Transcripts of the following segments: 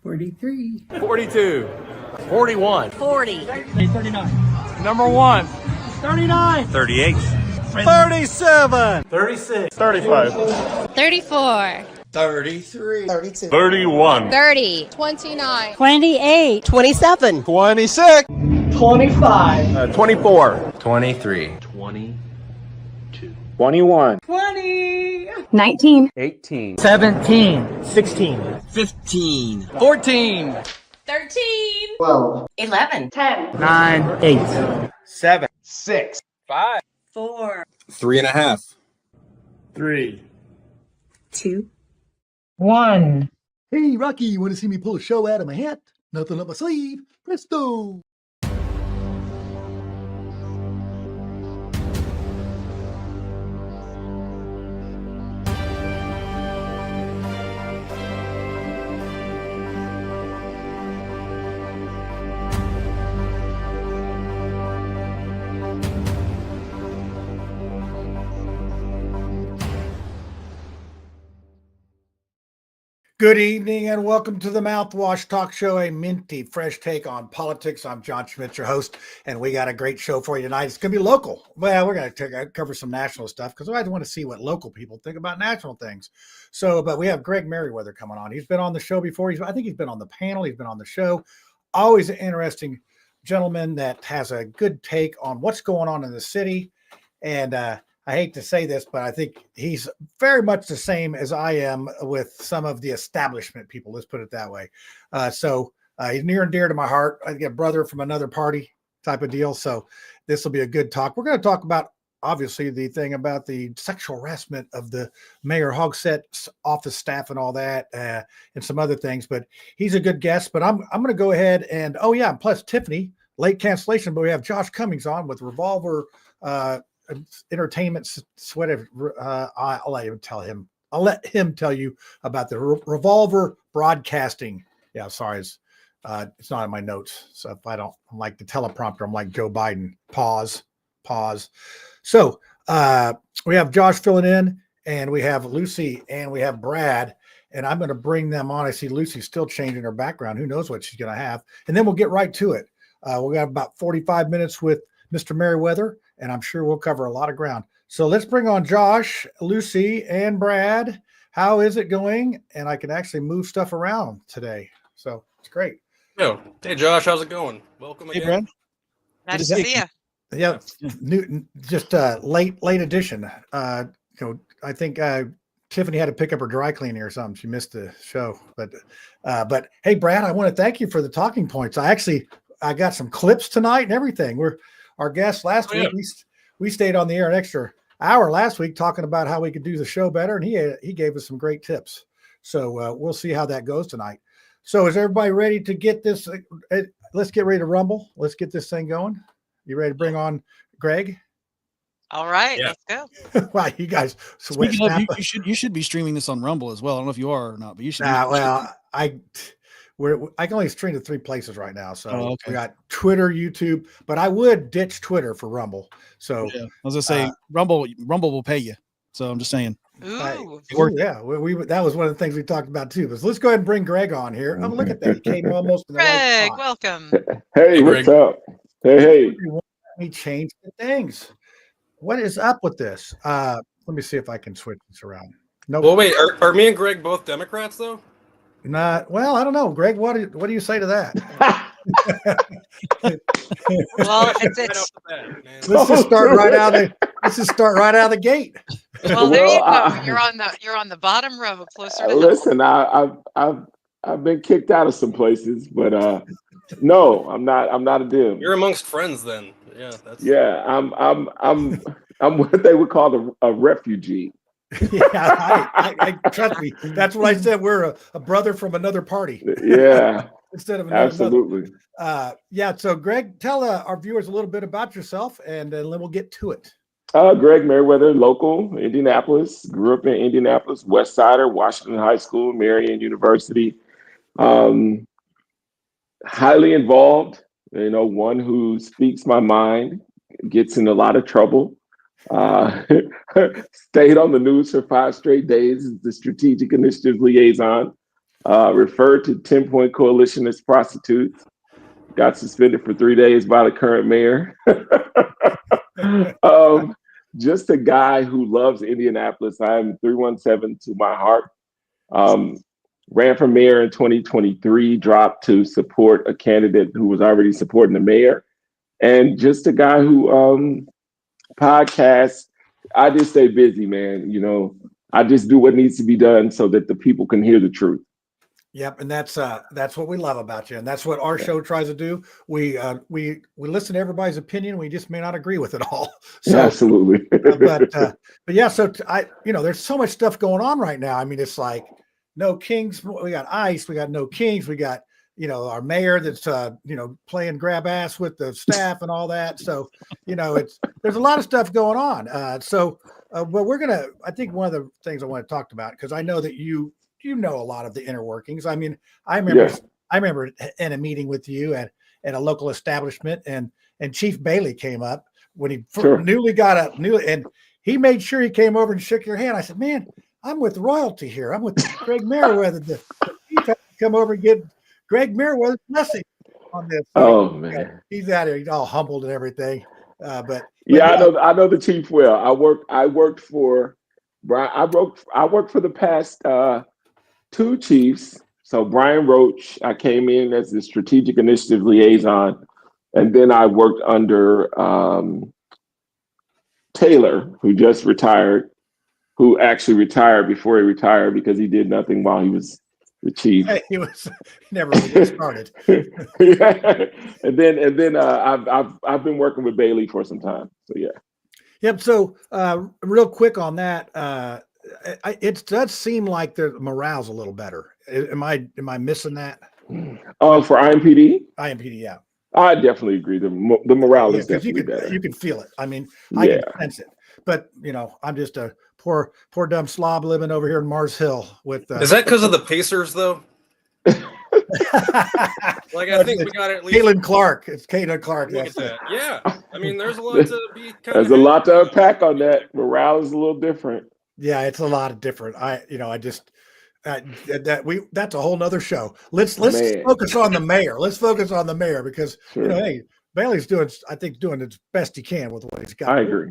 43. 42. 41. 40. 39. Number 1. 39. 38. 37. 36. 35. 34. 33. 32. 31. 30. 29. 28. 27. 26. 25. 24. 23. 21. 20. 19. 18. 17. 16. 15. 14. 13. 12. 11. 10. 9. 8. 7. 6. 5. 4. 3.5. 3. 2. 1. Hey, Rocky, you want to see me pull a show out of my hat? Nothing up my sleeve. Presto! Good evening and welcome to the Mouthwash Talk Show, a minty, fresh take on politics. I'm John Schmidt, your host, and we got a great show for you tonight. It's going to be local. Well, we're going to cover some national stuff because I want to see what local people think about national things. So, but we have Greg Meriweather coming on. He's been on the show before. I think he's been on the panel. He's been on the show. Always an interesting gentleman that has a good take on what's going on in the city. And I hate to say this, but I think he's very much the same as I am with some of the establishment people. Let's put it that way. So he's near and dear to my heart. I get a brother from another party type of deal. So this will be a good talk. We're going to talk about, obviously, the thing about the sexual harassment of the Mayor Hogsett's office staff and all that, and some other things. But he's a good guest. But I'm going to go ahead and, oh, yeah, plus Tiffany, late cancellation. But we have Josh Cummings on with Revolver Entertainment, whatever. I'll let him tell him. I'll let him tell you about the Revolver Broadcasting. Yeah, sorry, it's not in my notes. So if I'm like the teleprompter, I'm like Joe Biden. Pause. So we have Josh filling in, and we have Lucy, and we have Brad, and I'm going to bring them on. I see Lucy still changing her background. Who knows what she's going to have? And then we'll get right to it. We'll have about 45 minutes with Mr. Meriweather, and I'm sure we'll cover a lot of ground. So let's bring on Josh, Lucy, and Brad. How is it going? And I can actually move stuff around today. So it's great. Oh, hey, Josh, how's it going? Welcome again. Hey, Brad. Nice to see you. Yeah, just late edition. I think Tiffany had to pick up her dry cleaning or something. She missed the show. But hey, Brad, I want to thank you for the talking points. I got some clips tonight and everything. Our guest last week, we stayed on the air an extra hour last week talking about how we could do the show better, and he gave us some great tips. So we'll see how that goes tonight. So is everybody ready to get this? Let's get ready to rumble. Let's get this thing going. You ready to bring on Greg? All right, Yeah. Let's go. Wow, you guys. Speaking of, you should be streaming this on Rumble as well. I don't know if you are or not, but you should. I can only stream to 3 places right now. So okay. We got Twitter, YouTube, but I would ditch Twitter for Rumble. So yeah. I was gonna say Rumble will pay you. So I'm just saying. Ooh. Yeah, we that was one of the things we talked about too. But let's go ahead and bring Greg on here. Oh, look at that. He came almost in the right Greg, spot. welcome. Hey, what's up? Hey. Let me change the things. What is up with this? Let me see if I can switch this around. No. Well, wait, are me and Greg both Democrats, though? Not well. I don't know, Greg. What do you say to that? Well, it's Let's just start right out of the gate. well. There you go. You're on the bottom row, closer to Listen, I've been kicked out of some places, but no, I'm not a Dem. You're amongst friends, then. Yeah, Yeah, I'm what they would call a refugee. Yeah, I trust me. That's what I said. We're a brother from another party. Yeah, instead of absolutely. Yeah. So, Greg, tell our viewers a little bit about yourself, and then we'll get to it. Greg Meriweather, local Indianapolis. Grew up in Indianapolis, West Sider, Washington High School, Marian University. Highly involved. One who speaks my mind, gets in a lot of trouble. Stayed on the news for 5 straight days as the strategic initiatives liaison referred to 10-point coalition as prostitutes, got suspended for 3 days by the current mayor. Just a guy who loves Indianapolis. I'm 317 to my heart. Ran for mayor in 2023, dropped to support a candidate who was already supporting the mayor. And just a guy who podcasts. I just stay busy, man. You know, I just do what needs to be done so that the people can hear the truth. Yep, and that's what we love about you, and that's what our show tries to do. We listen to everybody's opinion. We just may not agree with it all. So, absolutely. but yeah. So there's so much stuff going on right now. I mean, it's like no kings. We got ICE. We got no kings. We got our mayor that's playing grab ass with the staff and all that. So there's a lot of stuff going on. But I think one of the things I want to talk about, because I know that you know a lot of the inner workings. I mean, I remember in a meeting with you at a local establishment, and Chief Bailey came up when he newly got up, and he made sure he came over and shook your hand. I said, man, I'm with royalty here. I'm with Greg Meriweather. The chief had to come over and get Greg Meriweather's blessing on this. Oh man, he's out here. He's all humbled and everything. But I know the chief well. I worked for Brian. I worked for the past 2 chiefs. So Brian Roach, I came in as the strategic initiative liaison, and then I worked under Taylor, who just retired, who actually retired before he retired because he did nothing while he was the chief. He never really started. And then I've been working with Bailey for some time. So yeah. Yep. So real quick on that, it does seem like the morale's a little better. Am I missing that? For IMPD? IMPD, yeah. I definitely agree. The morale is definitely better. You can feel it. I mean, I can sense it. But I'm just a poor dumb slob living over here in Mars Hill with. Is that because of the Pacers, though? Like, I think we got at least Caitlin Clark. It's Caitlin Clark. Look at that. Yeah. I mean, there's a lot to be. There's a lot to unpack on that. Morale is a little different. Yeah, it's a lot of different. That's a whole nother show. Let's focus on the mayor. Let's focus on the mayor because hey, Bailey's doing as best he can with what he's got. I agree.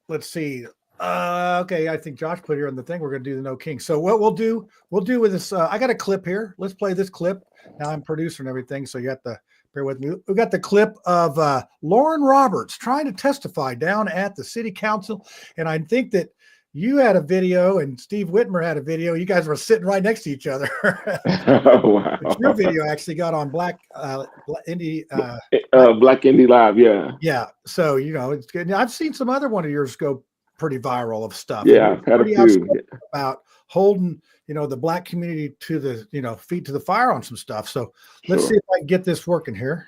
Let's see. Okay, I think Josh put here on the thing. We're going to do the no king. So what we'll do with this. I got a clip here. Let's play this clip. Now I'm producer and everything, so you have to bear with me. We got the clip of Lauren Roberts trying to testify down at the city council, and I think that you had a video and Steve Whitmer had a video. You guys were sitting right next to each other. Oh, wow. But your video actually got on Black Indie Live, yeah. Yeah. So it's good. I've seen some other one of yours go pretty viral of stuff. Yeah, I've had a few about holding the Black community to the feet to the fire on some stuff. So let's see if I can get this working here.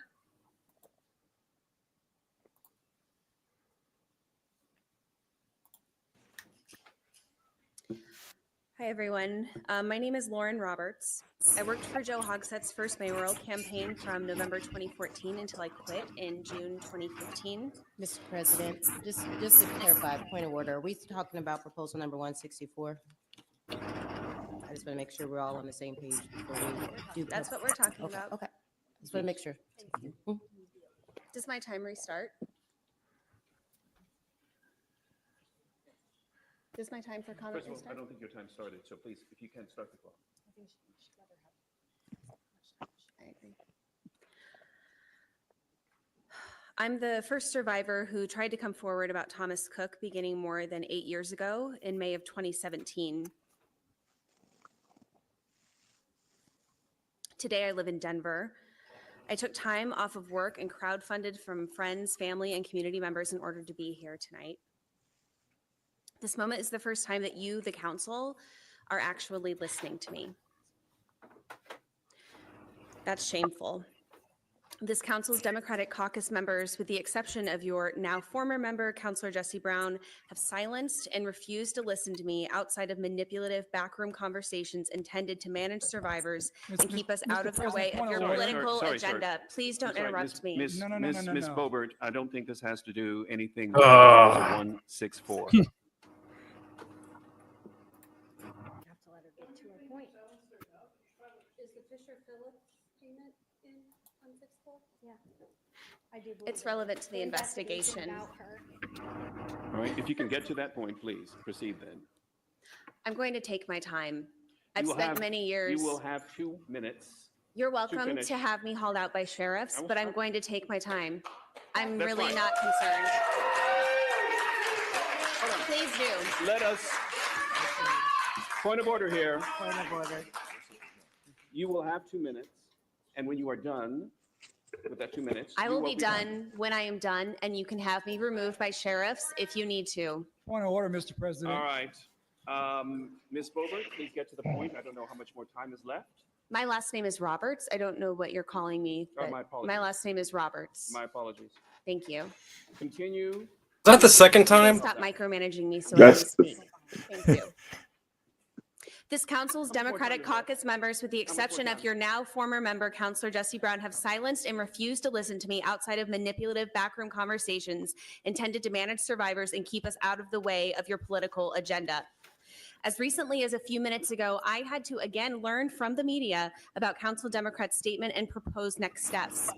Hi, everyone. My name is Lauren Roberts. I worked for Joe Hogsett's first mayoral campaign from November 2014 until I quit in June 2015. Mr. President, just to clarify, point of order, are we talking about proposal number 164? I just want to make sure we're all on the same page before we do. That's what we're talking about. Okay. Just want to make sure. Does my time restart? Does my time for comment restart? I don't think your time started, so please, if you can, start the clock. I agree. I'm the first survivor who tried to come forward about Thomas Cook beginning more than 8 years ago in May of 2017. Today, I live in Denver. I took time off of work and crowdfunded from friends, family, and community members in order to be here tonight. This moment is the first time that you, the council, are actually listening to me. That's shameful. This council's Democratic caucus members, with the exception of your now former member, Councilor Jesse Brown, have silenced and refused to listen to me outside of manipulative backroom conversations intended to manage survivors and keep us out of the way of your political agenda. Please don't interrupt me. Miss Bobert, I don't think this has to do anything with 164. get to our point. Is the Fisher-Phillips payment unfixable? Yeah. I do believe it's relevant to the investigation. All right, if you can get to that point, please proceed then. I'm going to take my time. I've You will spent have- many years. You will have 2 minutes. You're welcome finish. to have me hauled out by sheriffs, but I'm going to take my time. I'm That's really fine. not concerned. Please do. Let us, point of order here. Point of order. You will have 2 minutes, and when you are done with that 2 minutes. I you will be done when I am done, and you can have me removed by sheriffs if you need to. Point of order, Mr. President. All right. Ms. Bobert, please get to the point. I don't know how much more time is left. My last name is Roberts. I don't know what you're calling me. Oh, but my apologies. my last name is Roberts. My apologies. Thank you. Continue. Is that the second Please time? stop micromanaging me so Yes. I can speak. Thank you. This council's Democratic caucus members, with the exception of your now former member, Councilor Jesse Brown, have silenced and refused to listen to me outside of manipulative backroom conversations intended to manage survivors and keep us out of the way of your political agenda. As recently as a few minutes ago, I had to again learn from the media about Council Democrats' statement and proposed next steps.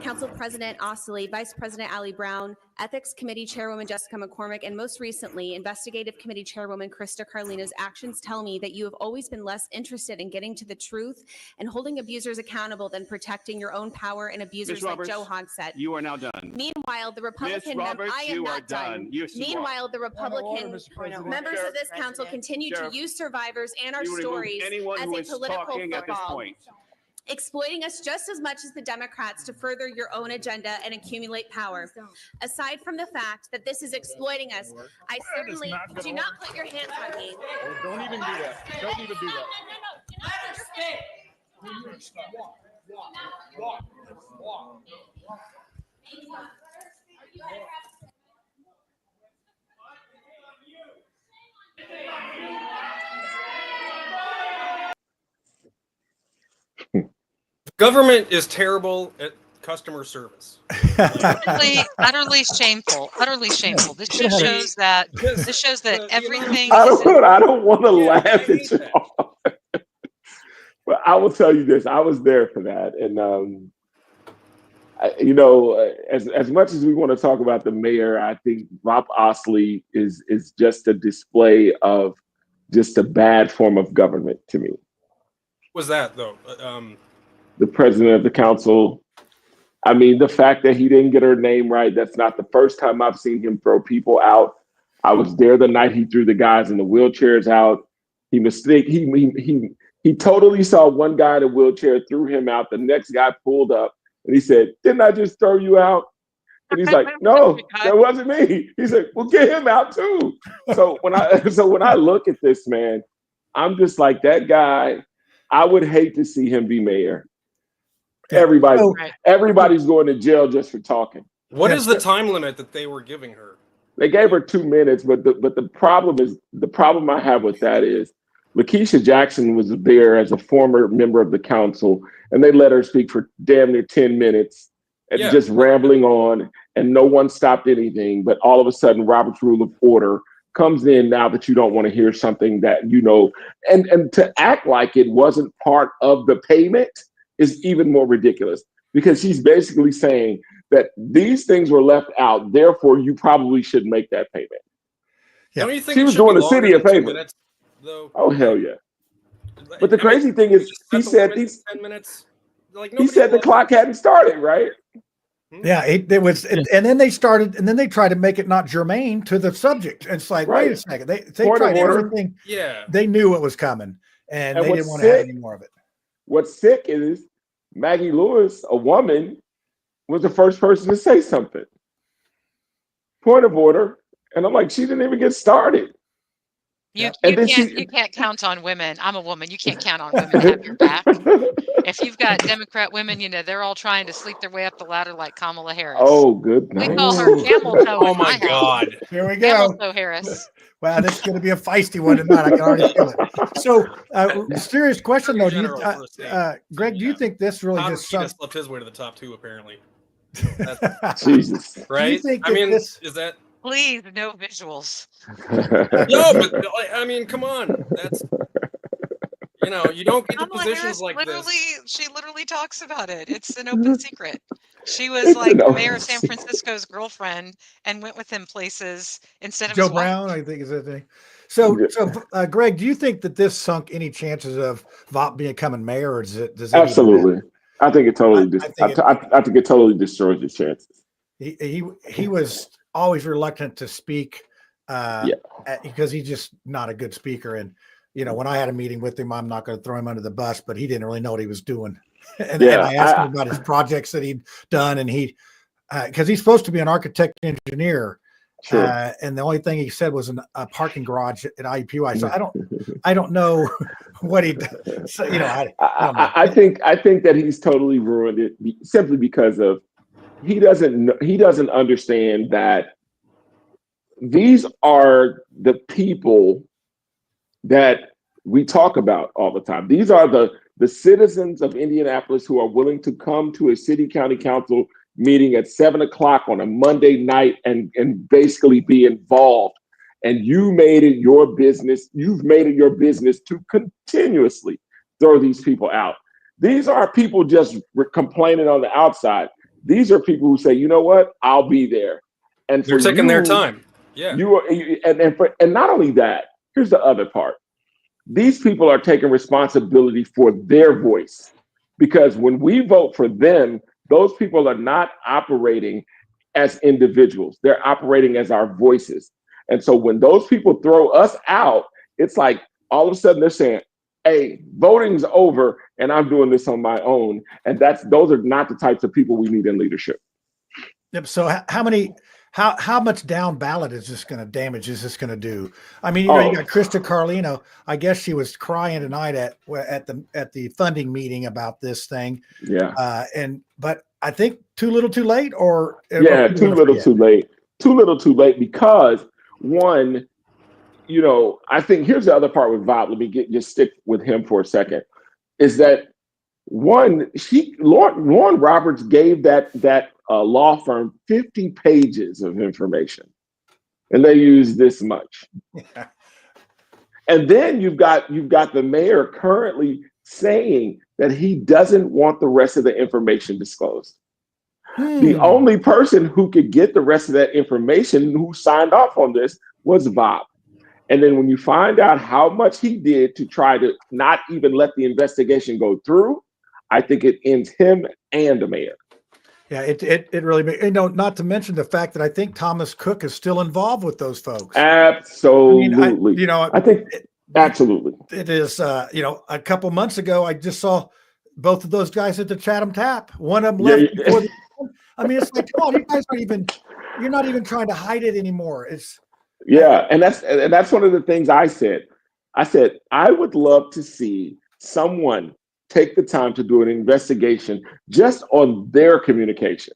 Council President Ostley, Vice President Ali Brown, Ethics Committee Chairwoman Jessica McCormick, and most recently, Investigative Committee Chairwoman Krista Carlino's actions tell me that you have always been less interested in getting to the truth and holding abusers accountable than protecting your own power and abusers Ms. like Roberts, Joe Hogsett. You are now done. Meanwhile, the Republican Roberts, I am you are not done. done. Yes, you are. Meanwhile, the Point of order, Republican Mr. President. members of this Sheriff, council continue to Sheriff, use survivors and our You remove stories anyone as who a is political talking at this football, point. exploiting us just as much as the Democrats to further your own agenda and accumulate power. Aside from the fact that this is exploiting us, I certainly do not put your hands on me. Don't even do that. Don't even do that. Government is terrible at customer service. Utterly shameful. Utterly shameful. This just shows that everything I is don't want to laugh I at hate y'all. But I will tell you this: I was there for that, and as much as we want to talk about the mayor, I think Rob Ostley is just a display of just a bad form of government to me. Was that though? The president of the council. I mean, the fact that he didn't get her name right, that's not the first time I've seen him throw people out. I was there the night he threw the guys in the wheelchairs out. He totally saw one guy in a wheelchair, threw him out. The next guy pulled up and he said, "Didn't I just throw you out?" And he's like, "No, that wasn't me." He said, "Well, get him out too." So when I look at this man, I'm just like, that guy, I would hate to see him be mayor. Everybody's going to jail just for talking. What is the time limit that they were giving her? They gave her 2 minutes, but the problem I have with that is Lakeisha Jackson was there as a former member of the council, and they let her speak for damn near 10 minutes and just rambling on, and no one stopped anything. But all of a sudden, Robert's Rule of Order comes in now that you don't want to hear something that you know, and to act like it wasn't part of the payment is even more ridiculous, because she's basically saying that these things were left out, therefore you probably should make that payment. Yeah. Don't you think She it was should doing be the city longer a than 2 favor. minutes, though? Oh, hell yeah. But the crazy thing is, he said these 10 minutes. Like, he said the clock hadn't started, right? Yeah, it was, and then they started, and then they tried to make it not germane to the subject. And it's like, wait a second, they tried everything. Yeah, they knew what was coming, and they didn't want to have any more of it. What's sick is Maggie Lewis, a woman, was the first person to say something. Point of order, and I'm like, she didn't even get started. You can't count on women. I'm a woman. You can't count on women to have your back. If you've got Democrat women, they're all trying to sleep their way up the ladder like Kamala Harris. Oh, good night. We call her camel toe. Oh my God. Here we go. Camel toe Harris. Wow, this is going to be a feisty one tonight. I can already feel it. So, serious question though, Greg, do you think this really Tom just Peters slept his way to the top two, apparently. Jesus. Right? Do you think I mean, this... is that? Please, no visuals. No, but I mean, come on. That's You know, you don't get to Kamala positions Harris like this. she literally talks about it. It's an open secret. She was like the mayor of San Francisco's girlfriend and went with him places instead of Joe his wife. Brown, I think is that thing. So, Greg, do you think that this sunk any chances of Vop becoming mayor, or does it even Absolutely. matter? I think it totally. I think it totally destroys his chances. He was always reluctant to speak because he's just not a good speaker. And when I had a meeting with him, I'm not going to throw him under the bus, but he didn't really know what he was doing. And I asked him about his projects that he'd done, and because he's supposed to be an architect engineer. Sure. And the only thing he said was a parking garage at IUPUI. So I don't know what he. So, I think that he's totally ruined it simply because of he doesn't understand that these are the people that we talk about all the time. These are the citizens of Indianapolis who are willing to come to a city county council meeting at 7:00 on a Monday night and basically be involved. And you made it your business. You've made it your business to continuously throw these people out. These are people just complaining on the outside. These are people who say, you know what, I'll be there. And they're taking their time. Yeah. And not only that, here's the other part. These people are taking responsibility for their voice, because when we vote for them, those people are not operating as individuals. They're operating as our voices. And so when those people throw us out, it's like all of a sudden they're saying, hey, voting's over and I'm doing this on my own. And those are not the types of people we need in leadership. Yep. So how much down ballot is this going to damage? Is this going to do? I mean, you got Krista Carlino. I guess she was crying tonight at the funding meeting about this thing. Yeah. But I think too little, too late, or too little, too late. Too little, too late, because one, I think here's the other part with Vop. Let me just stick with him for a second. Is that one? Lauren Roberts gave that law firm 50 pages of information, and they used this much. Yeah. And then you've got the mayor currently saying that he doesn't want the rest of the information disclosed. The only person who could get the rest of that information, who signed off on this, was Vop. And then when you find out how much he did to try to not even let the investigation go through, I think it ends him and the mayor. Yeah, it really, not to mention the fact that I think Thomas Cook is still involved with those folks. Absolutely. I think absolutely. It is, a couple months ago, I just saw both of those guys at the Chatham Tap. One of them left before it's like, come on, you guys you're not even trying to hide it anymore. And that's one of the things I said. I said, I would love to see someone take the time to do an investigation just on their communication.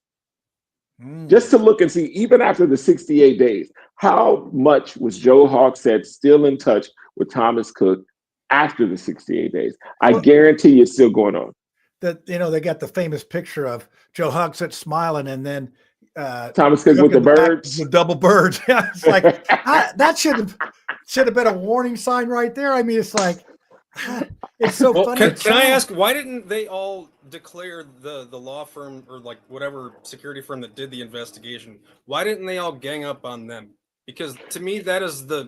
Just to look and see, even after the 68 days, how much was Joe Hogsett still in touch with Thomas Cook after the 68 days? I guarantee it's still going on. They got the famous picture of Joe Hogsett smiling, and then Thomas Cook with the birds, the double birds. It's like that should have been a warning sign right there. I mean, it's like it's so funny. Can I ask, why didn't they all declare the law firm or like whatever security firm that did the investigation? Why didn't they all gang up on them? Because to me, that is the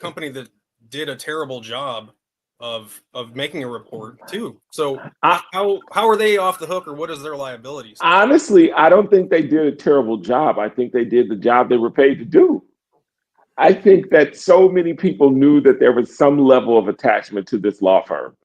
company that did a terrible job of making a report too. So how are they off the hook, or what is their liabilities? Honestly, I don't think they did a terrible job. I think they did the job they were paid to do. I think that so many people knew that there was some level of attachment to this law firm.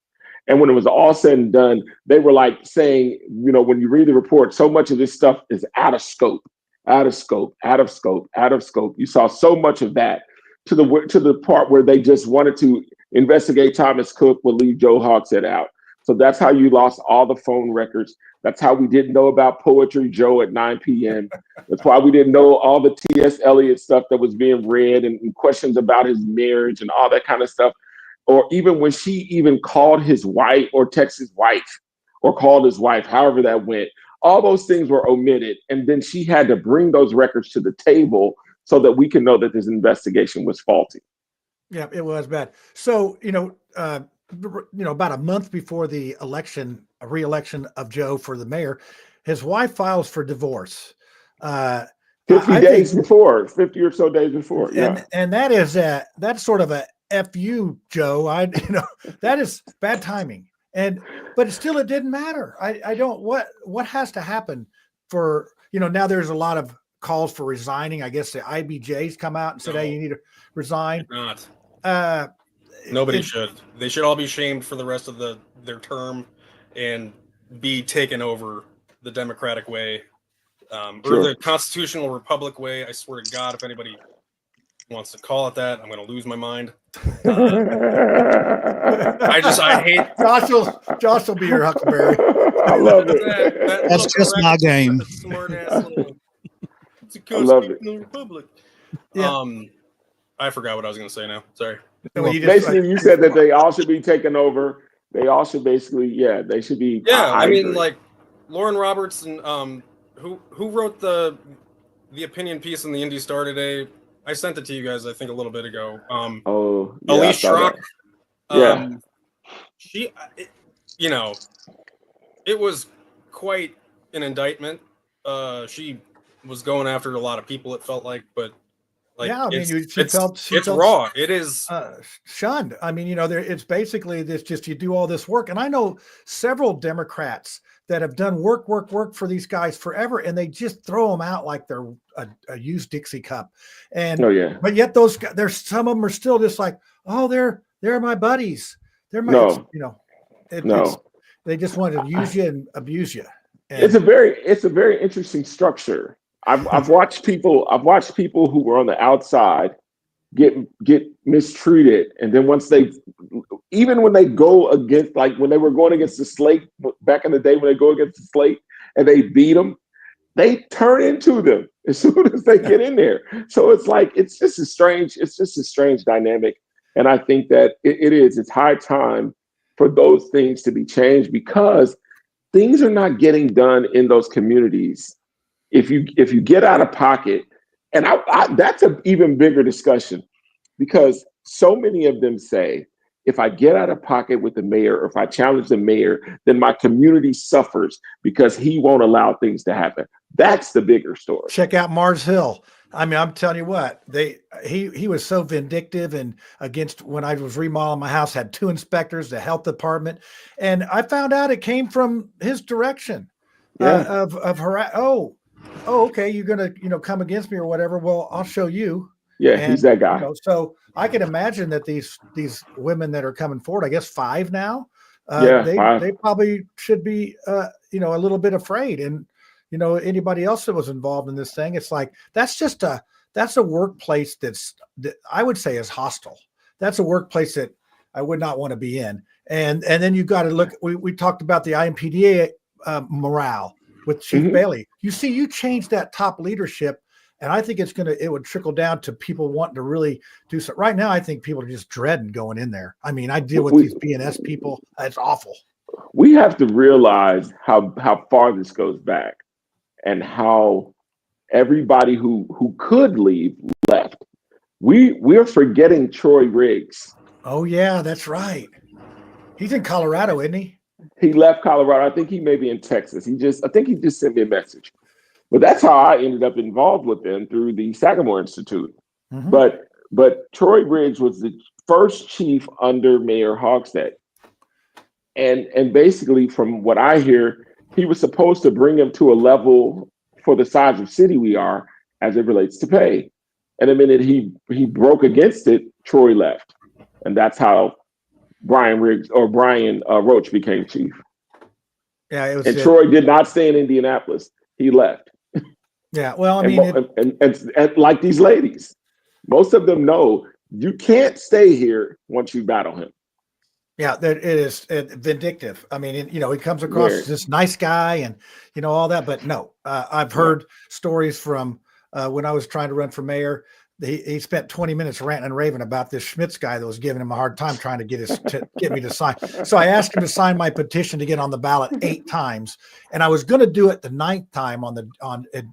And when it was all said and done, they were like saying, when you read the report, so much of this stuff is out of scope, out of scope, out of scope, out of scope. You saw so much of that to the part where they just wanted to investigate Thomas Cook, would leave Joe Hogsett out. So that's how you lost all the phone records. That's how we didn't know about Poetry Joe at 9 p.m. That's why we didn't know all the T.S. Eliot stuff that was being read and questions about his marriage and all that kind of stuff. Or even when she even called his wife or texted his wife or called his wife, however that went, all those things were omitted. And then she had to bring those records to the table so that we can know that this investigation was faulty. Yeah, it was bad. So, about a month before the election, a re-election of Joe for the mayor, his wife files for divorce. 50 days before, 50 or so days before. Yeah. And that's sort of a FU, Joe. That is bad timing. But still, it didn't matter. I don't, what has to happen for, now there's a lot of calls for resigning. I guess the IBJs come out and said, hey, you need to resign. Not. Nobody should. They should all be shamed for the rest of their term and be taken over the Democratic way, or the constitutional republic way. I swear to God, if anybody wants to call it that, I'm going to lose my mind. I hate. Josh will be your Huckleberry. I love it. That's just my game. Smart ass little. It's a constitutional republic. Yeah. I forgot what I was going to say now. Sorry. Basically, you said that they all should be taken over. They all should basically, they should be. Yeah, I mean, like Lauren Roberts and who wrote the opinion piece in the Indy Star today. I sent it to you guys, I think, a little bit ago. Elise Schrock. She, it was quite an indictment. She was going after a lot of people, it felt like, but it's raw. It is shunned. I mean, it's basically this, just you do all this work. And I know several Democrats that have done work for these guys forever, and they just throw them out like they're a used Dixie cup. And but yet those guys, there's some of them are still just like, oh, they're my buddies. They're my they just want to use you and abuse you. And it's a very interesting structure. I've watched people who were on the outside get mistreated, and then even when they go against, like when they were going against the slate back in the day, when they go against the slate and they beat them, they turn into them as soon as they get in there. So it's just a strange dynamic, and I think that it's high time for those things to be changed, because things are not getting done in those communities. If you get out of pocket, and that's an even bigger discussion, because so many of them say, if I get out of pocket with the mayor, or if I challenge the mayor, then my community suffers because he won't allow things to happen. That's the bigger story. Check out Mars Hill. I mean, I'm telling you what, he was so vindictive, and against, when I was remodeling my house, had 2 inspectors, the health department, and I found out it came from his direction okay, you're gonna come against me or whatever. Well, I'll show you. Yeah, he's that guy. So I can imagine that these women that are coming forward, I guess 5 now, they probably should be a little bit afraid. And anybody else that was involved in this thing, it's like that's a workplace that I would say is hostile. That's a workplace that I would not want to be in. And then you've got to look. We talked about the IMPDA morale with Chief Bailey. You change that top leadership, and I think it would trickle down to people wanting to really do so. Right now, I think people are just dreading going in there. I mean, I deal with these BNS people. It's awful. We have to realize how far this goes back, and how everybody who could leave left. We're forgetting Troy Riggs. Oh yeah, that's right. He's in Colorado, isn't he? He left Colorado. I think he may be in Texas. I think he just sent me a message. But that's how I ended up involved with them, through the Sagamore Institute. Mm-hmm. But Troy Riggs was the first chief under Mayor Hogstead. And basically, from what I hear, he was supposed to bring him to a level for the size of city we are as it relates to pay. And the minute he broke against it, Troy left. And that's how Brian Roach became chief. Yeah, it was. And Troy did not stay in Indianapolis. He left. Yeah, well, I mean, and like these ladies, most of them know you can't stay here once you battle him. Yeah, that it is vindictive. I mean, he comes across as this nice guy and all that, but no, I've heard stories from when I was trying to run for mayor. He spent 20 minutes ranting and raving about this Schmitz guy that was giving him a hard time trying to get me to sign. So I asked him to sign my petition to get on the ballot 8 times, and I was going to do it the 9th time on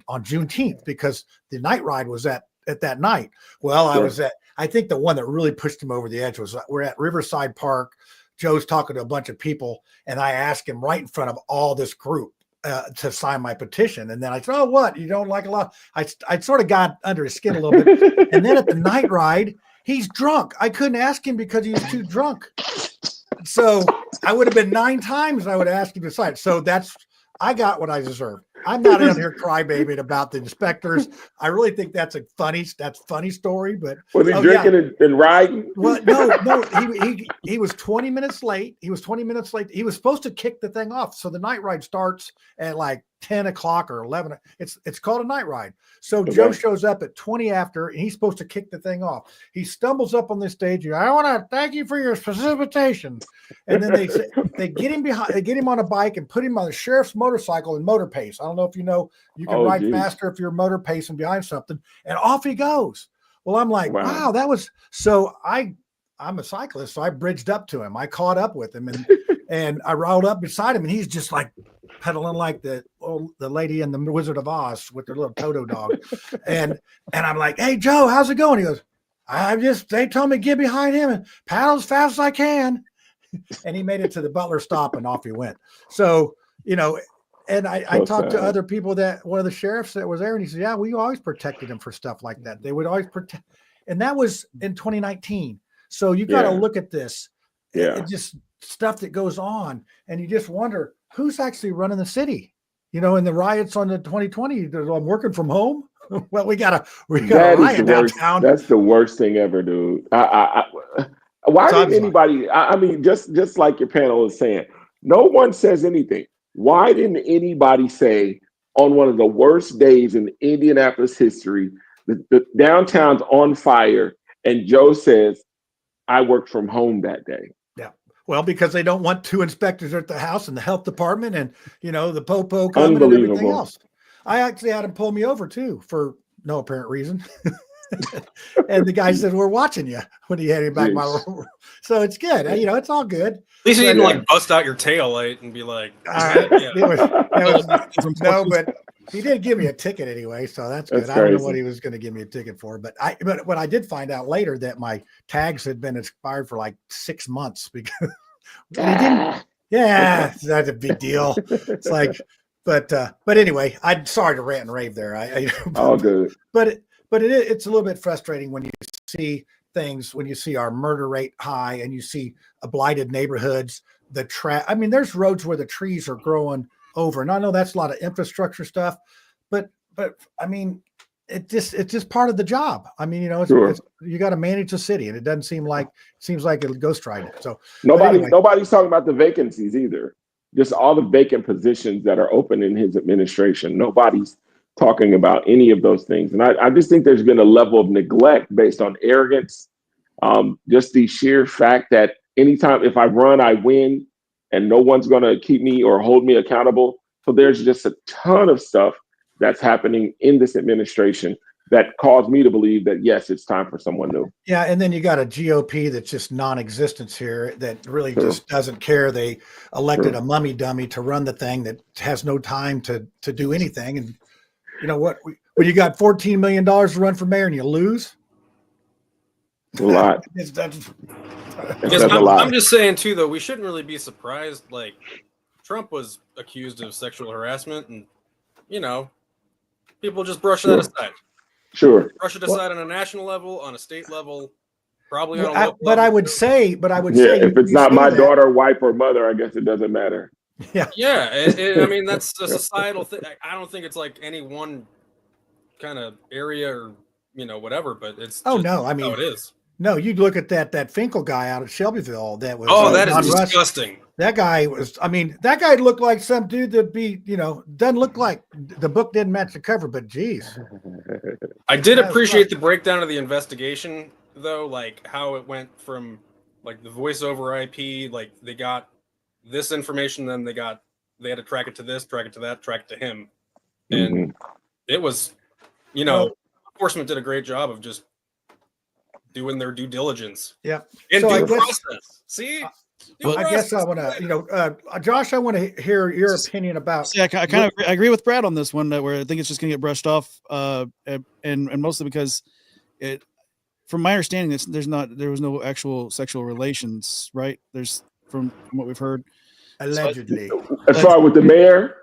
Juneteenth, because the night ride was at that night. Well, I was I think the one that really pushed him over the edge was we're at Riverside Park, Joe's talking to a bunch of people, and I ask him right in front of all this group to sign my petition. And then I said, "Oh, what? You don't like a lot?" I sort of got under his skin a little bit. And then at the night ride, he's drunk. I couldn't ask him because he was too drunk. So I would have been 9 times. I would ask him to sign. So I got what I deserved. I'm not out here crybabying about the inspectors. I really think that's funny story. But was he drinking and riding? Well, no. He was 20 minutes late. He was 20 minutes late. He was supposed to kick the thing off. So the night ride starts at like 10 o'clock or 11. It's called a night ride. So okay. Joe shows up at 20 after, and he's supposed to kick the thing off. He stumbles up on this stage. I want to thank you for your precipitation. And then they get him behind. They get him on a bike and put him on the sheriff's motorcycle in motor pace. I don't know if you know, you can ride faster if you're motor pacing behind something, and off he goes. Well, I'm like, wow, that was so. I'm a cyclist, so I bridged up to him. I caught up with him, and I rolled up beside him, and he's just like pedaling like the lady in the Wizard of Oz with their little Toto dog. And I'm like, "Hey, Joe, how's it going?" He goes, they told me to get behind him and paddle as fast as I can. And he made it to the Butler stop, and off he went. So, and I talked to other people, that one of the sheriffs that was there, and he said, "Yeah, we always protected him for stuff like that. They would always protect." And that was in 2019. So you got to look at this. Yeah. It's just stuff that goes on, and you just wonder who's actually running the city. In the riots on the 2020, I'm working from home. Well, we got a riot downtown. That's the worst thing ever, dude. Why didn't anybody? I mean, just like your panel is saying, no one says anything. Why didn't anybody say on one of the worst days in Indianapolis history, the downtown's on fire, and Joe says, "I worked from home that day"? Yeah. Well, because they don't want 2 inspectors at the house and the health department and, the popo coming and everything else. I actually had him pull me over too for no apparent reason. And the guy said, "We're watching you," when he had him back my room. So it's good. It's all good. At least you didn't bust out your tail light and be like, no, but he did give me a ticket anyway. So that's good. I don't know what he was going to give me a ticket for, but what I did find out later that my tags had been expired for like 6 months because he didn't. Yeah, that's a big deal. It's like, but anyway, I'm sorry to rant and rave there. All good. But it's a little bit frustrating when you see things, when you see our murder rate high and you see blighted neighborhoods, there's roads where the trees are growing over. And I know that's a lot of infrastructure stuff, but I mean, it's just part of the job. I mean, you got to manage the city, and it doesn't seems like it'll ghost ride it. So nobody's talking about the vacancies either. Just all the vacant positions that are open in his administration. Nobody's talking about any of those things. And I just think there's been a level of neglect based on arrogance. Just the sheer fact that anytime, if I run, I win, and no one's going to keep me or hold me accountable. So there's just a ton of stuff that's happening in this administration that caused me to believe that, yes, it's time for someone new. Yeah. And then you got a GOP that's just non-existence here that really just doesn't care. They elected a mummy dummy to run the thing that has no time to do anything. And you know what? When you got $14 million to run for mayor and you lose, a lot. I'm just saying too, though, we shouldn't really be surprised. Like, Trump was accused of sexual harassment, and people just brush that aside. Sure. Brush it aside on a national level, on a state level, probably on a local but level. I would say, if it's not my daughter, wife, or mother, I guess it doesn't matter. Yeah. Yeah. I mean, that's a societal thing. I don't think it's like any one kind of area or, whatever, but it's how it is. No, you look at that Finkel guy out of Shelbyville. That was that is disgusting. That guy looked like some dude that doesn't look like the book didn't match the cover, but geez. I did appreciate the breakdown of the investigation though, like how it went from like the voice over IP, like they got this information, then they had to track it to this, track it to that, track it to him. And it was, enforcement did a great job of just doing their due diligence. Yeah. And due process. See? I guess I want to, Josh, I want to hear your opinion about. Yeah, I agree with Brad on this one, where I think it's just going to get brushed off, and mostly because from my understanding, there was no actual sexual relations, right? from what we've heard. Allegedly. As far with the mayor.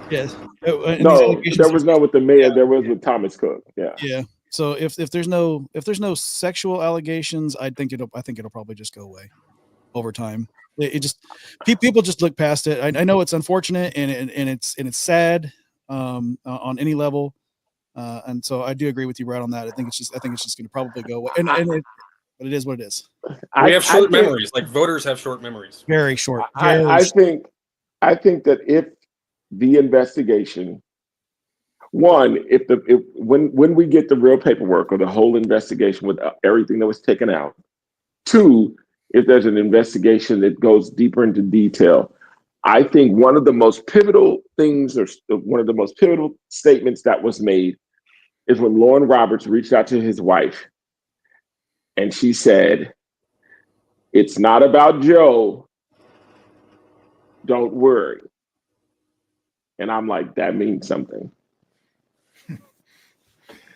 Yes. No, there was none with the mayor. There was with Thomas Cook. Yeah. Yeah. So if there's no sexual allegations, I think it'll probably just go away over time. It just people just look past it. I know it's unfortunate and it's sad on any level, and so I do agree with you, Brad, on that. I think it's just going to probably go away, but it is what it is. We have short memories. Like voters have short memories. Very short. I think that if the investigation, one, when we get the real paperwork or the whole investigation with everything that was taken out, two, if there's an investigation that goes deeper into detail, I think one of the most pivotal things or one of the most pivotal statements that was made is when Lauren Roberts reached out to his wife and she said, "It's not about Joe. Don't worry." And I'm like, that means something.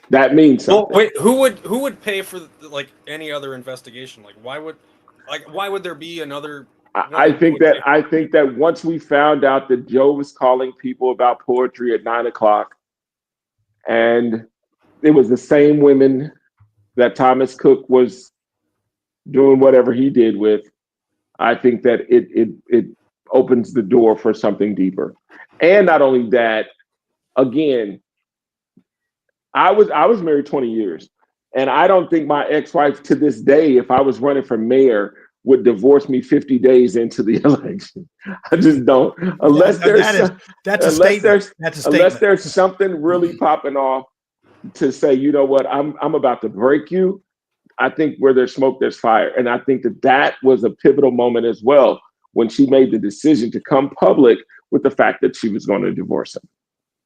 That means something. Well, wait, who would pay for like any other investigation? Like, why would there be another? I think that once we found out that Joe was calling people about poetry at 9:00, and it was the same women that Thomas Cook was doing whatever he did with, I think that it opens the door for something deeper. And not only that, again, I was married 20 years, and I don't think my ex-wife to this day, if I was running for mayor, would divorce me 50 days into the election. I just don't. Unless there's something really popping off to say, you know what, I'm about to break you. I think where there's smoke, there's fire. And I think that was a pivotal moment as well when she made the decision to come public with the fact that she was going to divorce him.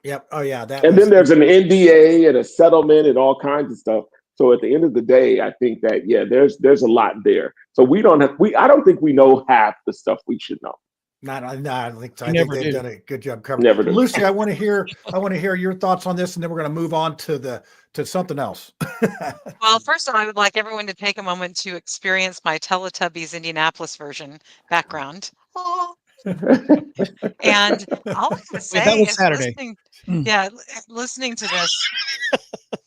Yep. Oh yeah. Then there's an NDA and a settlement and all kinds of stuff. So at the end of the day, I think that there's a lot there. So I don't think we know half the stuff we should know. No, I don't think so. I think they've done a good job covering. Never do. Lucy, I want to hear your thoughts on this, and then we're going to move on to something else. Well, first of all, I would like everyone to take a moment to experience my Teletubbies Indianapolis version background. Oh. And all I can say is listening to this,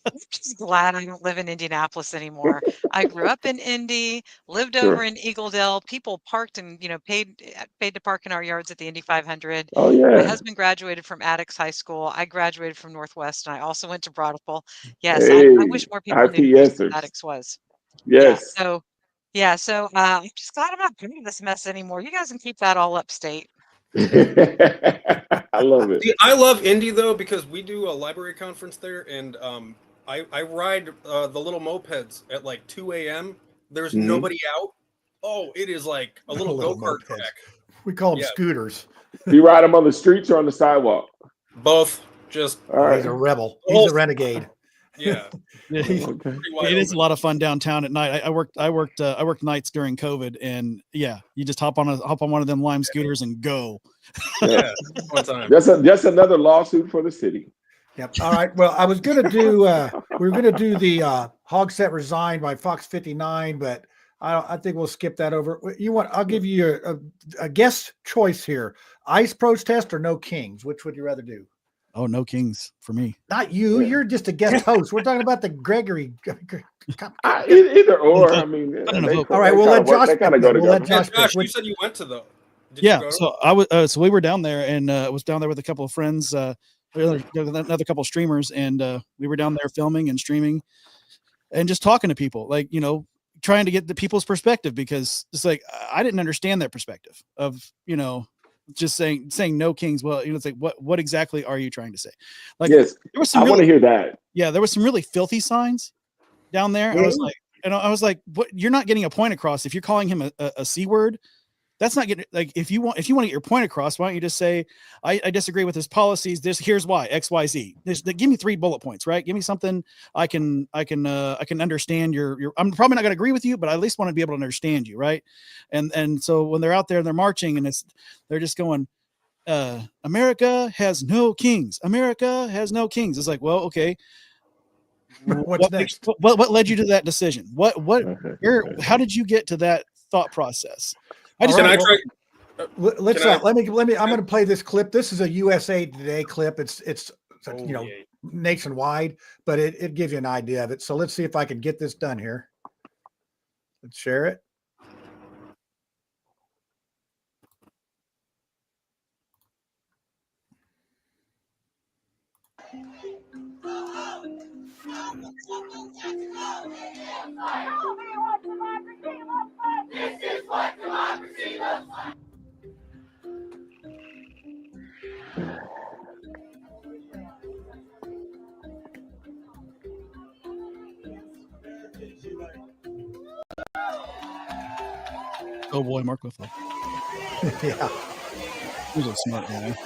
I'm just glad I don't live in Indianapolis anymore. I grew up in Indy, lived over in Eagledale. People parked and paid to park in our yards at the Indy 500. Oh yeah. My husband graduated from Attucks High School. I graduated from Northwest, and I also went to Broadapple. Yes, I wish more people knew what Attucks was. Yes. So I'm just glad I'm not doing this mess anymore. You guys can keep that all upstate. I love it. See, I love Indy though because we do a library conference there, and I ride the little mopeds at like 2 a.m. There's nobody out. Oh, it is like a little go-kart track. We call them scooters. Do you ride them on the streets or on the sidewalk? Both. Just he's a rebel. He's a renegade. Yeah. It is a lot of fun downtown at night. I worked nights during COVID, and you just hop on one of them Lime scooters and go. Yeah, one time. That's another lawsuit for the city. Yep. All right. Well, I was gonna do we were gonna do the Hogset Resigned by Fox 59, but I think we'll skip that over. I'll give you a guest choice here: ICE protest or no Kings. Which would you rather do? Oh, no Kings for me. Not you. You're just a guest host. We're talking about the Gregory. Either or. I mean, all right. We'll let Josh. Josh, you said you went to though. So I was. So we were down there, and was down there with a couple of friends, another couple of streamers, and we were down there filming and streaming, and just talking to people, like trying to get the people's perspective, because it's like I didn't understand their perspective of just saying no Kings. Well, it's like what exactly are you trying to say? Like, yes, I want to hear that. Yeah, there was some really filthy signs down there. I was like, what? You're not getting a point across if you're calling him a C word. That's not getting, like, if you want to get your point across, why don't you just say, I disagree with his policies. Here's why, X, Y, Z. Give me 3 bullet points, right? Give me something I can understand your. I'm probably not going to agree with you, but I at least want to be able to understand you, right? And so when they're out there and they're marching and they're just going, America has no kings. America has no kings. It's like, well, okay. What's next? What led you to that decision? How did you get to that thought process? I just Can I well, try? let's Can I- let me I'm going to play this clip. This is a USA Today clip. It's Oh, you know, yay. nationwide, but it gives you an idea of it. So let's see if I can get this done here. Let's share it. This is what democracy looks like. Oh boy, Mark Whiffle. Yeah. He's a smart guy.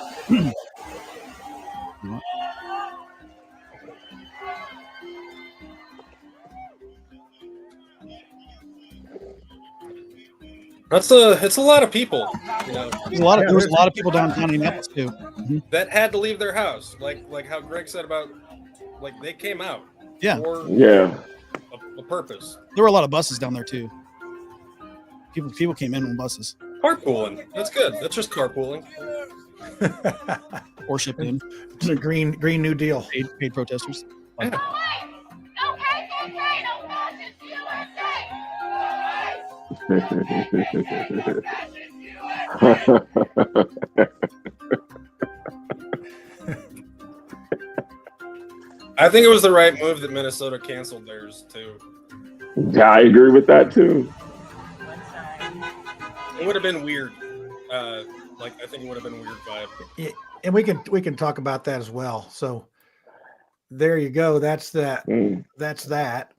It's a lot of people, you know. There was a lot of people downtown Indianapolis too. That had to leave their house, like how Greg said about, like they came out. Yeah. For a purpose. There were a lot of buses down there too. People came in on buses. Carpooling. That's good. That's just carpooling. Or shipped in. It's a green New Deal. Paid protesters. Yeah. I think it was the right move that Minnesota canceled theirs too. Yeah, I agree with that too. It would have been weird. I think it would have been a weird vibe. Yeah, and we can talk about that as well. So there you go. That's that. That's that.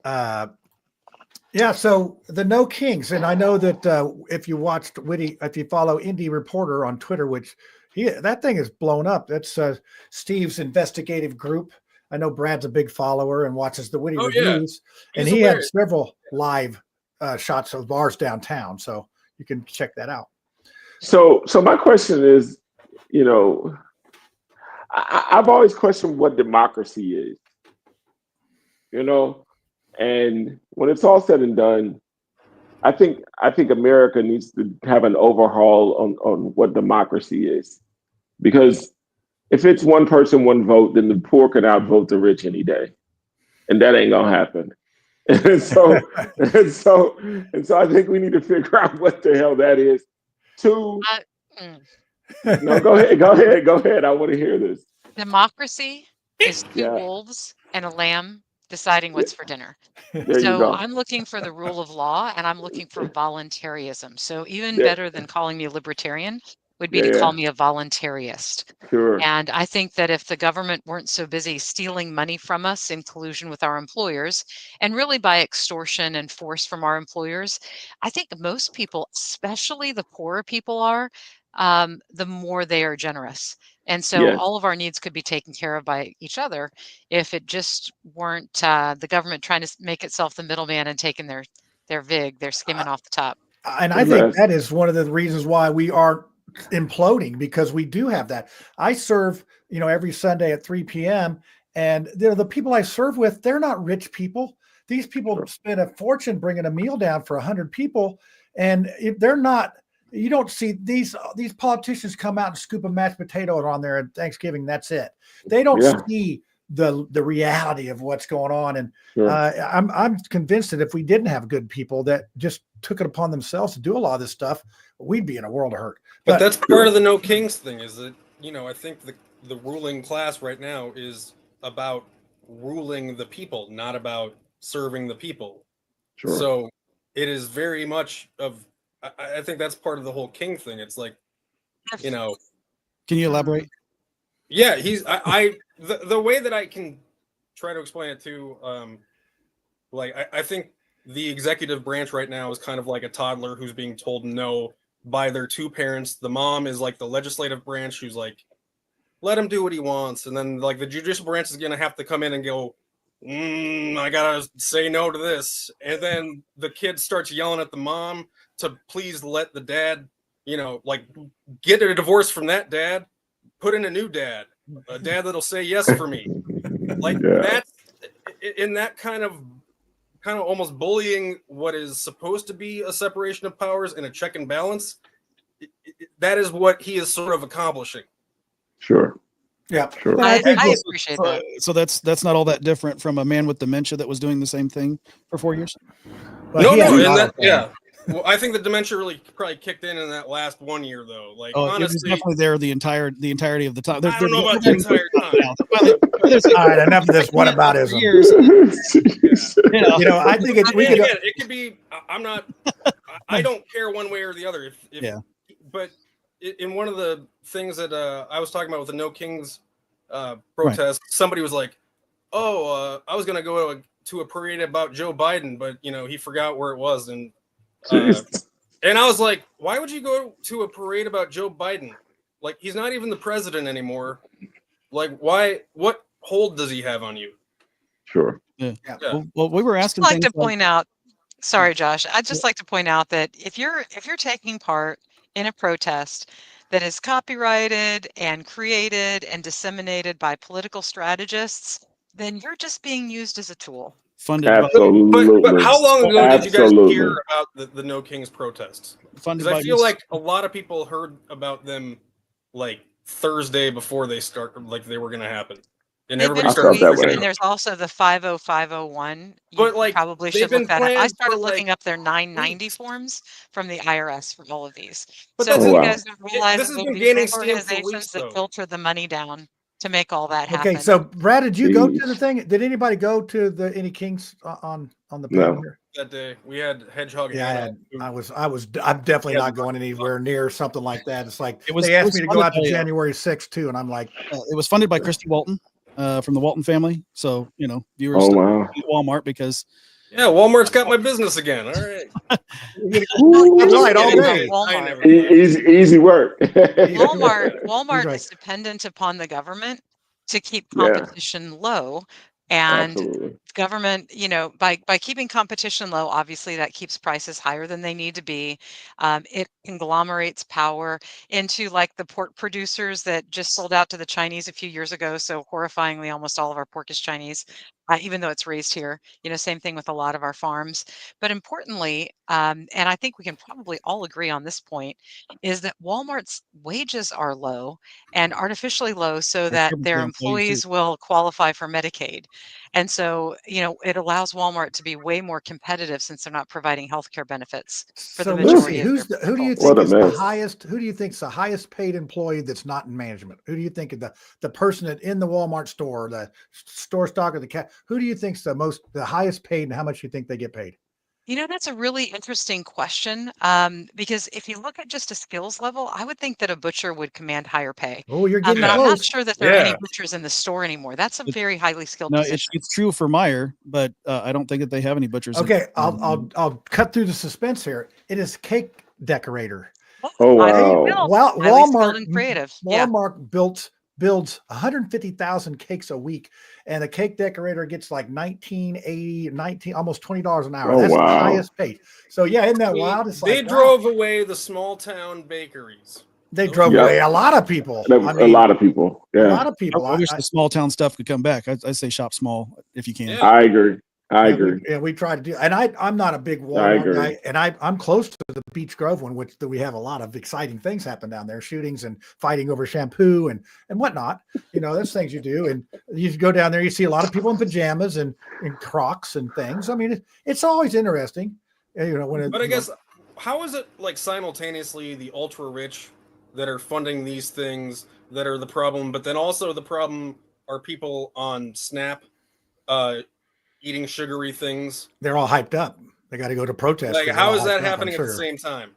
Yeah. So the No Kings, and I know that if you watched if you follow Indie Reporter on Twitter, which that thing is blown up. That's Steve's investigative group. I know Brad's a big follower and watches the Witty reviews, and he had several live shots of bars downtown. So you can check that out. So my question is, you know, I've always questioned what democracy is, you know, and when it's all said and done, I think America needs to have an overhaul on what democracy is, because if it's one person, one vote, then the poor can outvote the rich any day, and that ain't gonna happen. And so I think we need to figure out what the hell that is. No, go ahead. I want to hear this. Democracy is two wolves and a lamb deciding what's for dinner. So I'm looking for the rule of law, and I'm looking for voluntarism. So even better than calling me a libertarian would be to call me a voluntarist. Sure. And I think that if the government weren't so busy stealing money from us in collusion with our employers, and really by extortion and force from our employers, I think most people, especially the poorer people are, the more they are generous. And so all of our needs could be taken care of by each other if it just weren't the government trying to make itself the middleman and taking their vig, they're skimming off the top. And I think that is one of the reasons why we are imploding, because we do have that. I serve, every Sunday at 3 p.m. and the people I serve with, they're not rich people. These people spend a fortune bringing a meal down for 100 people, and they're not. You don't see these politicians come out and scoop a mashed potato on there at Thanksgiving. That's it. They don't see the reality of what's going on. And I'm convinced that if we didn't have good people that just took it upon themselves to do a lot of this stuff, we'd be in a world of hurt. But that's part of the No Kings thing, is that, I think the ruling class right now is about ruling the people, not about serving the people. Sure. So it is very much of, I think that's part of the whole king thing. It's like, Can you elaborate? Yeah, the way that I can try to explain it too, I think the executive branch right now is kind of like a toddler who's being told no by their two parents. The mom is like the legislative branch who's like, let him do what he wants. And then like the judicial branch is going to have to come in and go, I got to say no to this. And then the kid starts yelling at the mom to please let the dad, get a divorce from that dad, put in a new dad, a dad that'll say yes for me. That's in that kind of kind of almost bullying what is supposed to be a separation of powers and a check and balance, that is what he is sort of accomplishing. Sure. Yeah, sure. But I think appreciate that. So that's not all that different from a man with dementia that was doing the same thing for 4 years. Well, he has a and lot that, of things. yeah. Well, I think the dementia really probably kicked in that last 1 year, though. Like, Oh, it was honestly, definitely there the entirety of the time. I don't know about the entire time. All right, enough of this whataboutism. Years. You know, I think I mean, again, it could be. I'm not. I don't care one way or the other. If Yeah. But in one of the things that I was talking about with the No Kings protest, somebody was like, "Oh, I was going to go to a parade about Joe Biden, but he forgot where it was." And I was like, "Why would you go to a parade about Joe Biden? Like, he's not even the president anymore. Like, why? What hold does he have on you?" Sure. Yeah. Yeah. Well, we were asking. I'd like things to point out. Sorry, Josh. I'd just like to point out that if you're taking part in a protest that is copyrighted and created and disseminated by political strategists, then you're just being used as a tool. Funded Absolutely. But how long ago did you guys Absolutely. hear about the No Kings protests? Funded Because I by feel Miss- like a lot of people heard about them like Thursday before they start, like they were going to happen, and They've everybody been started felt that tweeted, way. and there's also the 50501. You But, like, probably they've should been look that up. I planned started for, like, looking up their 990 forms from the IRS for all of these. But So that's what Oh, you wow. guys don't realize this is has that been these gaining big steam for organizations weeks, that though. filter the money down to make all that Okay, happen. so Brad, did you go to Jeez. the thing? Did anybody go to the any Kings on the No. panel here? That day we had Hedgehog. Yeah, Hannah, I'm definitely Yeah, not going anywhere near something like that. It's like It was- they it asked was me to go funded out to by, January 6th too, and I'm like, it was funded by Christy Walton from the Walton family. So viewers Oh, stuff wow. at Walmart because Yeah, Walmart's got my business again. All right. That's right, all About day. Walmart. Easy work. Walmart right. is dependent upon the government to keep Yeah. competition low. And Absolutely. government, by keeping competition low, obviously that keeps prices higher than they need to be. It conglomerates power into like the pork producers that just sold out to the Chinese a few years ago. So horrifyingly, almost all of our pork is Chinese, even though it's raised here. Same thing with a lot of our farms. But importantly, and I think we can probably all agree on this point, is that Walmart's wages are low and artificially low so that their employees will qualify for Medicaid. And so, it allows Walmart to be way more competitive since they're not providing healthcare benefits for the So majority Lucy, of their who do you people. think What a is the mess. highest? Who do you think is the highest paid employee that's not in management? Who do you think is the person that in the Walmart store, the store stock or the cat? Who do you think's the highest paid, and how much you think they get paid? That's a really interesting question, because if you look at just a skills level, I would think that a butcher would command higher pay. Oh, you're getting But I'm not close. sure that there are any Yeah. butchers in the store anymore. That's a very highly skilled no, position. it's true for Meyer, but I don't think that they have any butchers. Okay, I'll cut through the suspense here. It is cake decorator. Oh, Highly wow. skilled, Well, highly skilled Walmart and creative. Yeah. Walmart builds 150,000 cakes a week, and the cake decorator gets like 19 almost $20 an hour. Oh, That's the wow. highest paid. So yeah, isn't that wild? It's They like, drove wow. away the small town bakeries. They drove Yep. away a lot of people. A I mean, lot of people. a Yeah. lot of people. I wish the small town stuff could come back. I say shop small if you can. Yeah. I agree. I Yeah, agree. we try to do, and I'm not a big I Walmart agree. guy, and I'm close to the Beach Grove one, which we have a lot of exciting things happen down there, shootings and fighting over shampoo and whatnot. That's things you do, and you go down there, you see a lot of people in pajamas and Crocs and things. I mean, it's always interesting, But I guess, how is it like simultaneously the ultra rich that are funding these things that are the problem, but then also the problem are people on SNAP eating sugary things? they're all hyped up. They got to go to protest. Like, 'cause they're how all is that hyped up on happening at the sugar. same time?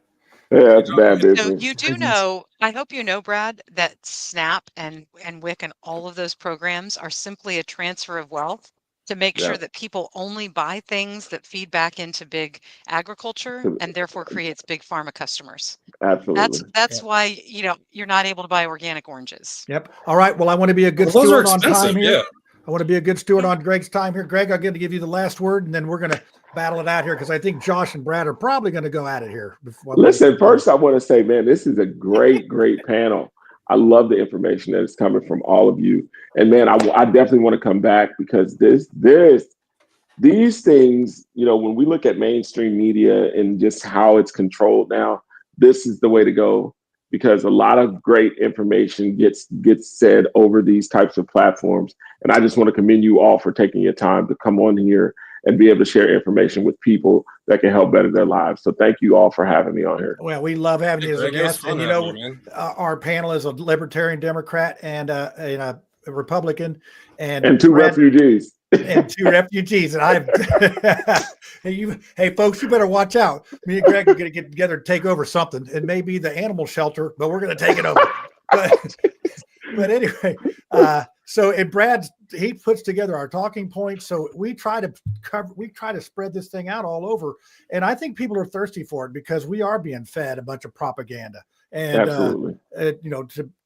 Yeah, it's bad So business. you do know, I hope you know, Brad, that SNAP and WIC and all of those programs are simply a transfer of wealth to make Yeah. sure that people only buy things that feed back into big agriculture and therefore creates big pharma customers. Absolutely. That's why, you're not able to buy organic oranges. Yep. All right. Well, I want to be a good Well, those are steward on expensive, time here. yeah. I want to be a good steward on Greg's time here. Greg, I'm going to give you the last word, and then we're going to battle it out here because I think Josh and Brad are probably going to go at it here. Listen, first I want to say, man, this is a great, great panel. I love the information that is coming from all of you. And man, I definitely want to come back because this these things, when we look at mainstream media and just how it's controlled now, this is the way to go, because a lot of great information gets said over these types of platforms. And I just want to commend you all for taking your time to come on here and be able to share information with people that can help better their lives. So thank you all for having me on here. Well, we love having you as a Greg, it was guest. fun And having you, man. our panel is a Libertarian Democrat and a Republican and two Brad, refugees. And two refugees. And I've hey folks, you better watch out. Me and Greg are gonna get together and take over something. It may be the animal shelter, but we're gonna take it over. But anyway, and Brad, he puts together our talking points. So we try to spread this thing out all over. And I think people are thirsty for it because we are being fed a bunch of propaganda. And Absolutely.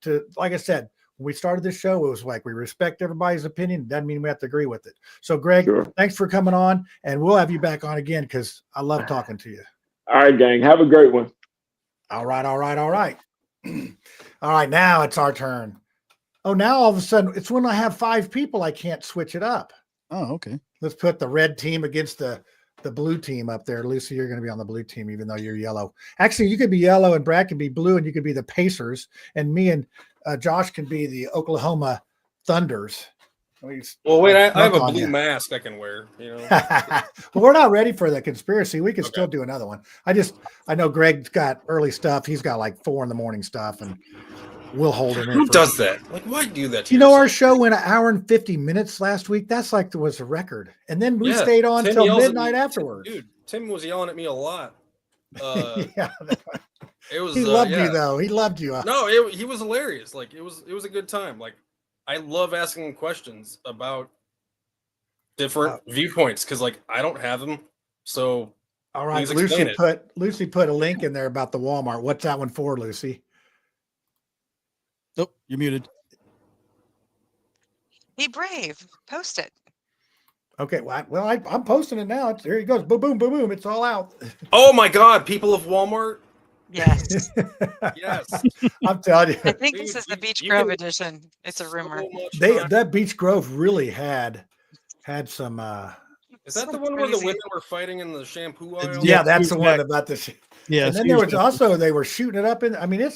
To like I said, when we started this show, it was like we respect everybody's opinion. Doesn't mean we have to agree with it. So Greg, Thanks for coming on, and we'll have you back on again because I love talking to you. All right, gang. Have a great one. All right. All right, now it's our turn. Oh, now all of a sudden, it's when I have 5 people, I can't switch it up. Oh, okay. Let's put the red team against the blue team up there. Lucy, you're going to be on the blue team, even though you're yellow. Actually, you could be yellow and Brad can be blue, and you could be the Pacers, and me and Josh can be the Oklahoma Thunders. Well, wait, I have a blue mask I can wear. Well, we're not ready for the conspiracy. We can still do another one. I know Greg's got early stuff. He's got like 4 a.m. stuff, and we'll hold him in. Who does that? Like, why do that? Our show went 1 hour and 50 minutes last week. That's like it was a record. And then we stayed on till midnight afterwards. Dude, Tim was yelling at me a lot. Yeah. It was. He loved you though. He loved you. No, he was hilarious. Like it was a good time. Like I love asking him questions about different viewpoints because like I don't have them. So all right, Lucy put a link in there about the Walmart. What's that one for, Lucy? Nope, you're muted. Be brave. Post it. Okay, well, I'm posting it now. There he goes. Boom, boom, boom, boom. It's all out. Oh my God, people of Walmart. Yes. Yes. I'm telling you. I think this is the Beach Grove edition. It's a rumor. That Beach Grove really had some. Is that the one where the women were fighting in the shampoo aisle? Yeah, that's the one about the. Yeah, and then there was also they were shooting it up in. I mean,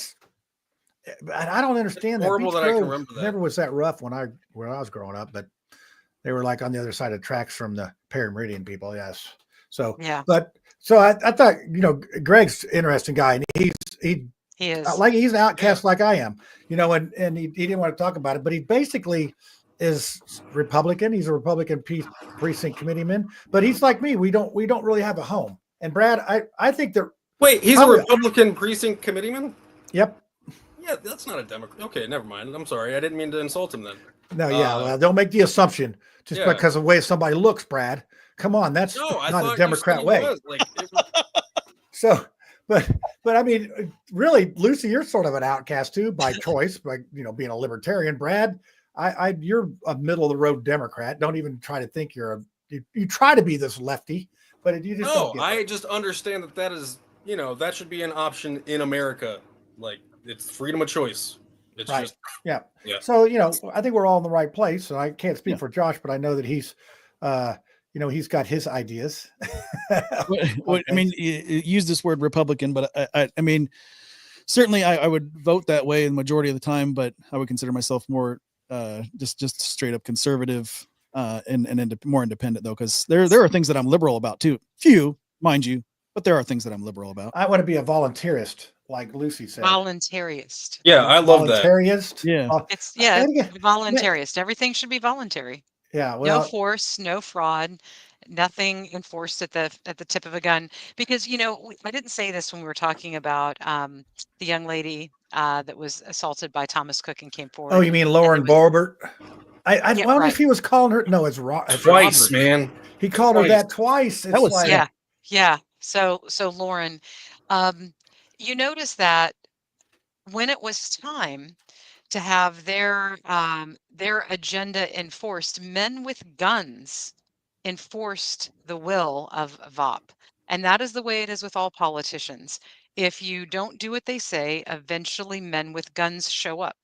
I don't understand that. Horrible that I can remember that. Never was that rough when I was growing up, but they were like on the other side of tracks from the Perry Meridian people. Yes. So yeah. But so I thought Greg's an interesting guy, and he is like he's an outcast like I am, and he didn't want to talk about it, but he basically is Republican. He's a Republican precinct committeeman, but he's like me. We don't really have a home. And Brad, I think that. Wait, he's a Republican precinct committeeman? Yep. Yeah, that's not a Democrat. Okay, never mind. I'm sorry. I didn't mean to insult him then. No, well, don't make the assumption just because of the way somebody looks, Brad. Come on, that's not a Democrat way. So, but I mean, really, Lucy, you're sort of an outcast too by choice, by being a libertarian. Brad, you're a middle of the road Democrat. Don't even try to think you try to be this lefty, but you just don't get I just understand that is that should be an option in America. Like it's freedom of choice. It's right. just yeah. So I think we're all in the right place. So I can't speak for Josh, but I know that he's he's got his ideas. I mean, you use this word Republican, but I mean, certainly I would vote that way the majority of the time, but I would consider myself more just straight up conservative and more independent though, because there are things that I'm liberal about too. Few, mind you, but there are things that I'm liberal about. I want to be a voluntarist, like Lucy said. Voluntarist. Yeah, I love that. Voluntarist. Yeah. It's voluntarist. Everything should be voluntary. Yeah. Well, no force, no fraud, nothing enforced at the tip of a gun. Because I didn't say this when we were talking about the young lady that was assaulted by Thomas Cook and came forward. Oh, you mean Lauren Borbert? I wonder if he was calling her. No, it's twice, Robert. Man. He called her that twice. That was yeah. So Lauren, you notice that when it was time to have their agenda enforced, men with guns enforced the will of VOP. And that is the way it is with all politicians. If you don't do what they say, eventually men with guns show up.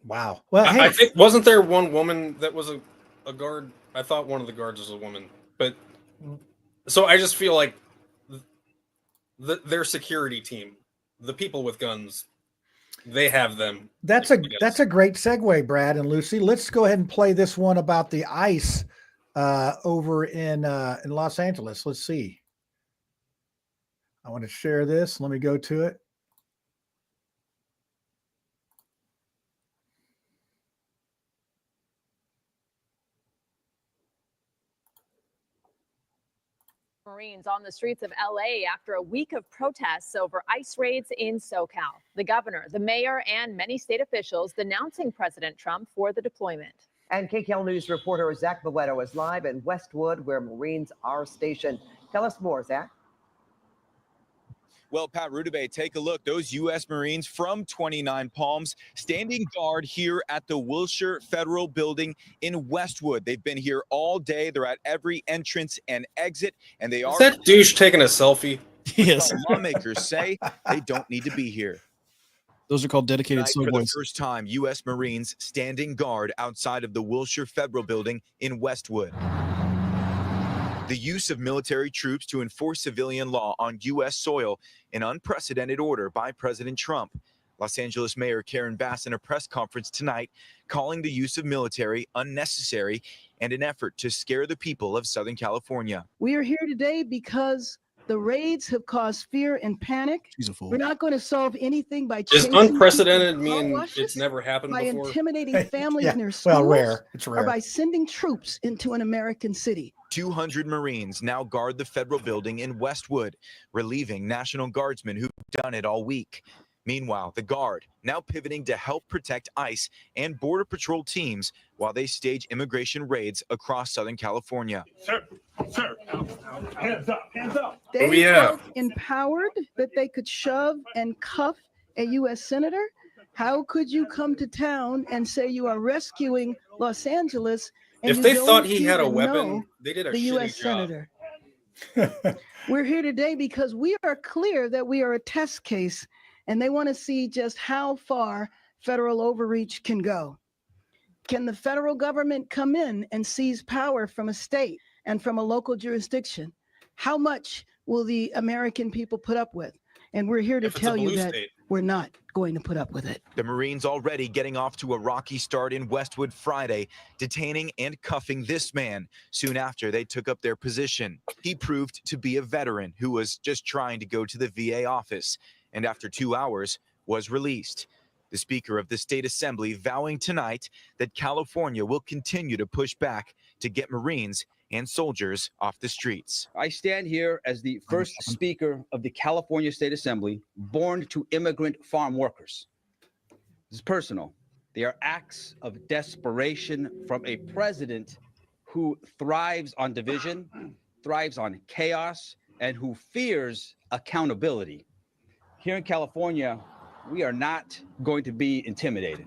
Wow. Well, I think wasn't there one woman that was a guard I thought one of the guards was a woman, but so I just feel like their security team, the people with guns, they have them. That's a great segue, Brad and Lucy. Let's go ahead and play this one about the ICE over in Los Angeles. Let's see. I want to share this. Let me go to it. Marines on the streets of LA after a week of protests over ICE raids in SoCal. The governor, the mayor, and many state officials denouncing President Trump for the deployment. And KCAL News reporter Zach Boletto is live in Westwood, where Marines are stationed. Tell us more, Zach. Well, Pat Rudabay, take a look. Those U.S. Marines from 29 Palms standing guard here at the Wilshire Federal Building in Westwood. They've been here all day. They're at every entrance and exit, and they are. Is that douche taking a selfie? Yes. Lawmakers say they don't need to be here. Those are called dedicated Tonight, for the boys. first time, U.S. Marines standing guard outside of the Wilshire Federal Building in Westwood. The use of military troops to enforce civilian law on U.S. soil, an unprecedented order by President Trump. Los Angeles Mayor Karen Bass in a press conference tonight calling the use of military unnecessary and an effort to scare the people of Southern California. We are here today because the raids have caused fear and panic. We're not going to solve anything by Is chasing unprecedented people with car mean washes, it's never happened by before? intimidating families Yeah, in their schools, well, rare. It's rare. or by sending troops into an American city. 200 Marines now guard the federal building in Westwood, relieving National Guardsmen who've done it all week. Meanwhile, the Guard now pivoting to help protect ICE and Border Patrol teams while they stage immigration raids across Southern California. Sir, hands up, hands up. They felt empowered that they could shove and cuff a U.S. senator. How could you come to town and say you are rescuing Los Angeles? And If you they don't thought he had a even weapon, know they did a the shitty U.S. job. senator? We're here today because we are clear that we are a test case, and they want to see just how far federal overreach can go. Can the federal government come in and seize power from a state and from a local jurisdiction? How much will the American people put up with? And we're here to If it's a tell you blue that state. we're not going to put up with it. The Marines already getting off to a rocky start in Westwood Friday, detaining and cuffing this man soon after they took up their position. He proved to be a veteran who was just trying to go to the VA office, and after 2 hours was released. The Speaker of the State Assembly vowing tonight that California will continue to push back to get Marines and soldiers off the streets. I stand here as the first Speaker of the California State Assembly, born to immigrant farm workers. This is personal. They are acts of desperation from a president who thrives on division, thrives on chaos, and who fears accountability. Here in California, we are not going to be intimidated.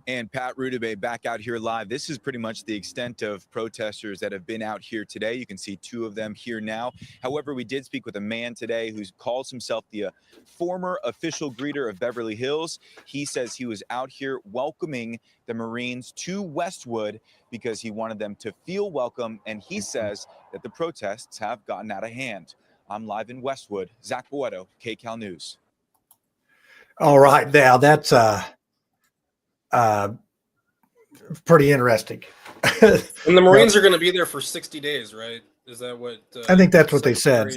And Pat Rudabay back out here live. This is pretty much the extent of protesters that have been out here today. You can see two of them here now. However, we did speak with a man today who calls himself the former official greeter of Beverly Hills. He says he was out here welcoming the Marines to Westwood because he wanted them to feel welcome. And he says that the protests have gotten out of hand. I'm live in Westwood. Zach Boetto, KCAL News. All right, now that's pretty interesting. And the Marines are going to be there for 60 days, right? Is that what? I think that's what they said.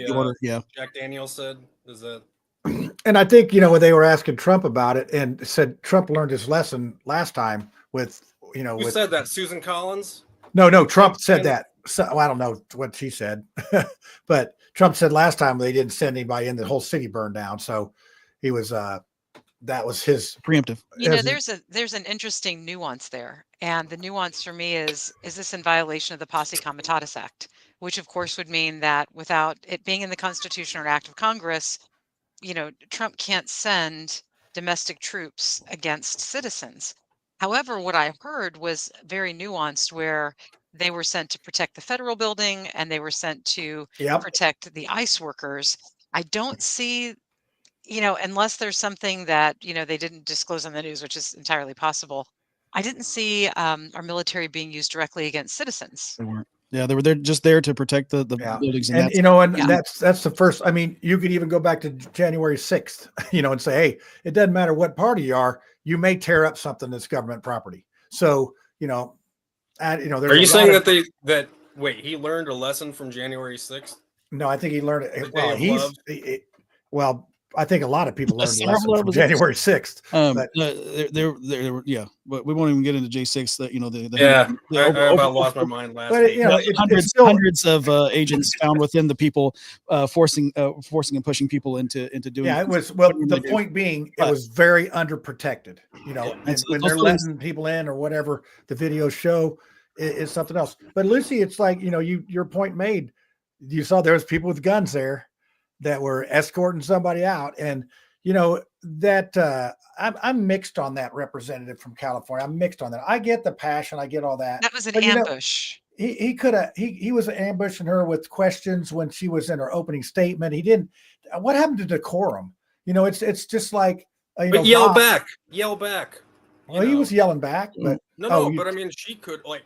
Yeah. Jack Daniels said. Is that? And I think, when they were asking Trump about it and said Trump learned his lesson last time with, Who said that? Susan Collins? No, Trump said that. So, well, I don't know what she said, but Trump said last time they didn't send anybody in, the whole city burned down. So he was, that was his preemptive. There's an interesting nuance there. And the nuance for me is this in violation of the Posse Comitatus Act, which of course would mean that without it being in the Constitution or an act of Congress, Trump can't send domestic troops against citizens. However, what I heard was very nuanced, where they were sent to protect the federal building and they were sent to protect the ICE workers. I don't see, unless there's something that, they didn't disclose on the news, which is entirely possible. I didn't see our military being used directly against citizens. They weren't. Yeah, they were there just there to protect the Yeah. buildings, And that's you know, and Yeah. that's the first. I mean, you could even go back to January 6th, you know, and say, hey, it doesn't matter what party you are, you may tear up something that's government property. So, you know, there's Are you a saying lot that wait, he learned a lesson from January 6th? No, I think he learned The it. day of love? Well, I think a lot of people learned a Summer of lesson Love from was January 6th. But yeah, but we won't even get into J6. That Yeah, I about lost my mind last but week. you know, it's still hundreds of agents found within the people, forcing and pushing people into doing. Yeah, it things. was. Well, What do the they do? point being, it But- was very underprotected. You know, and It's- when those they're buildings- letting people in or whatever, the videos show is something else. But Lucy, it's like, you know, your point made. You saw there was people with guns there that were escorting somebody out, and you know that I'm mixed on that representative from California. I'm mixed on that. I get the passion. I get all that. That was an But, you know, ambush. he could have he was ambushing her with questions when she was in her opening statement. He didn't. What happened to decorum? You know, it's just like you know, But yell Bob- back. Yell back. Well, he was yelling back, but No, but I mean, she could like.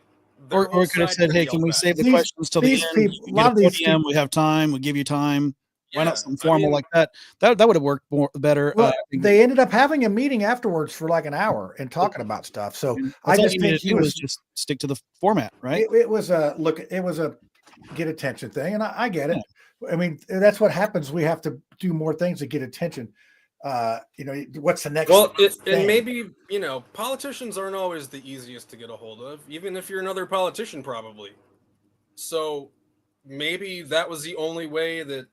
Or could have said, "Hey, can we save the questions till the these end? people- You a get lot of these podium, people- we have time. We give you time. Why Yeah, not something formal mean- like that? That would have worked better. Well, they ended up having a meeting afterwards for like an hour and talking about stuff. So I That's all just you think need to he do was is just stick to the format, right? It was a look. It was a get attention thing, and I get it. I mean, that's what happens. We have to do more things to get attention. You know, what's the next? Well, thing? and maybe, you know, politicians aren't always the easiest to get a hold of, even if you're another politician, probably. So maybe that was the only way that,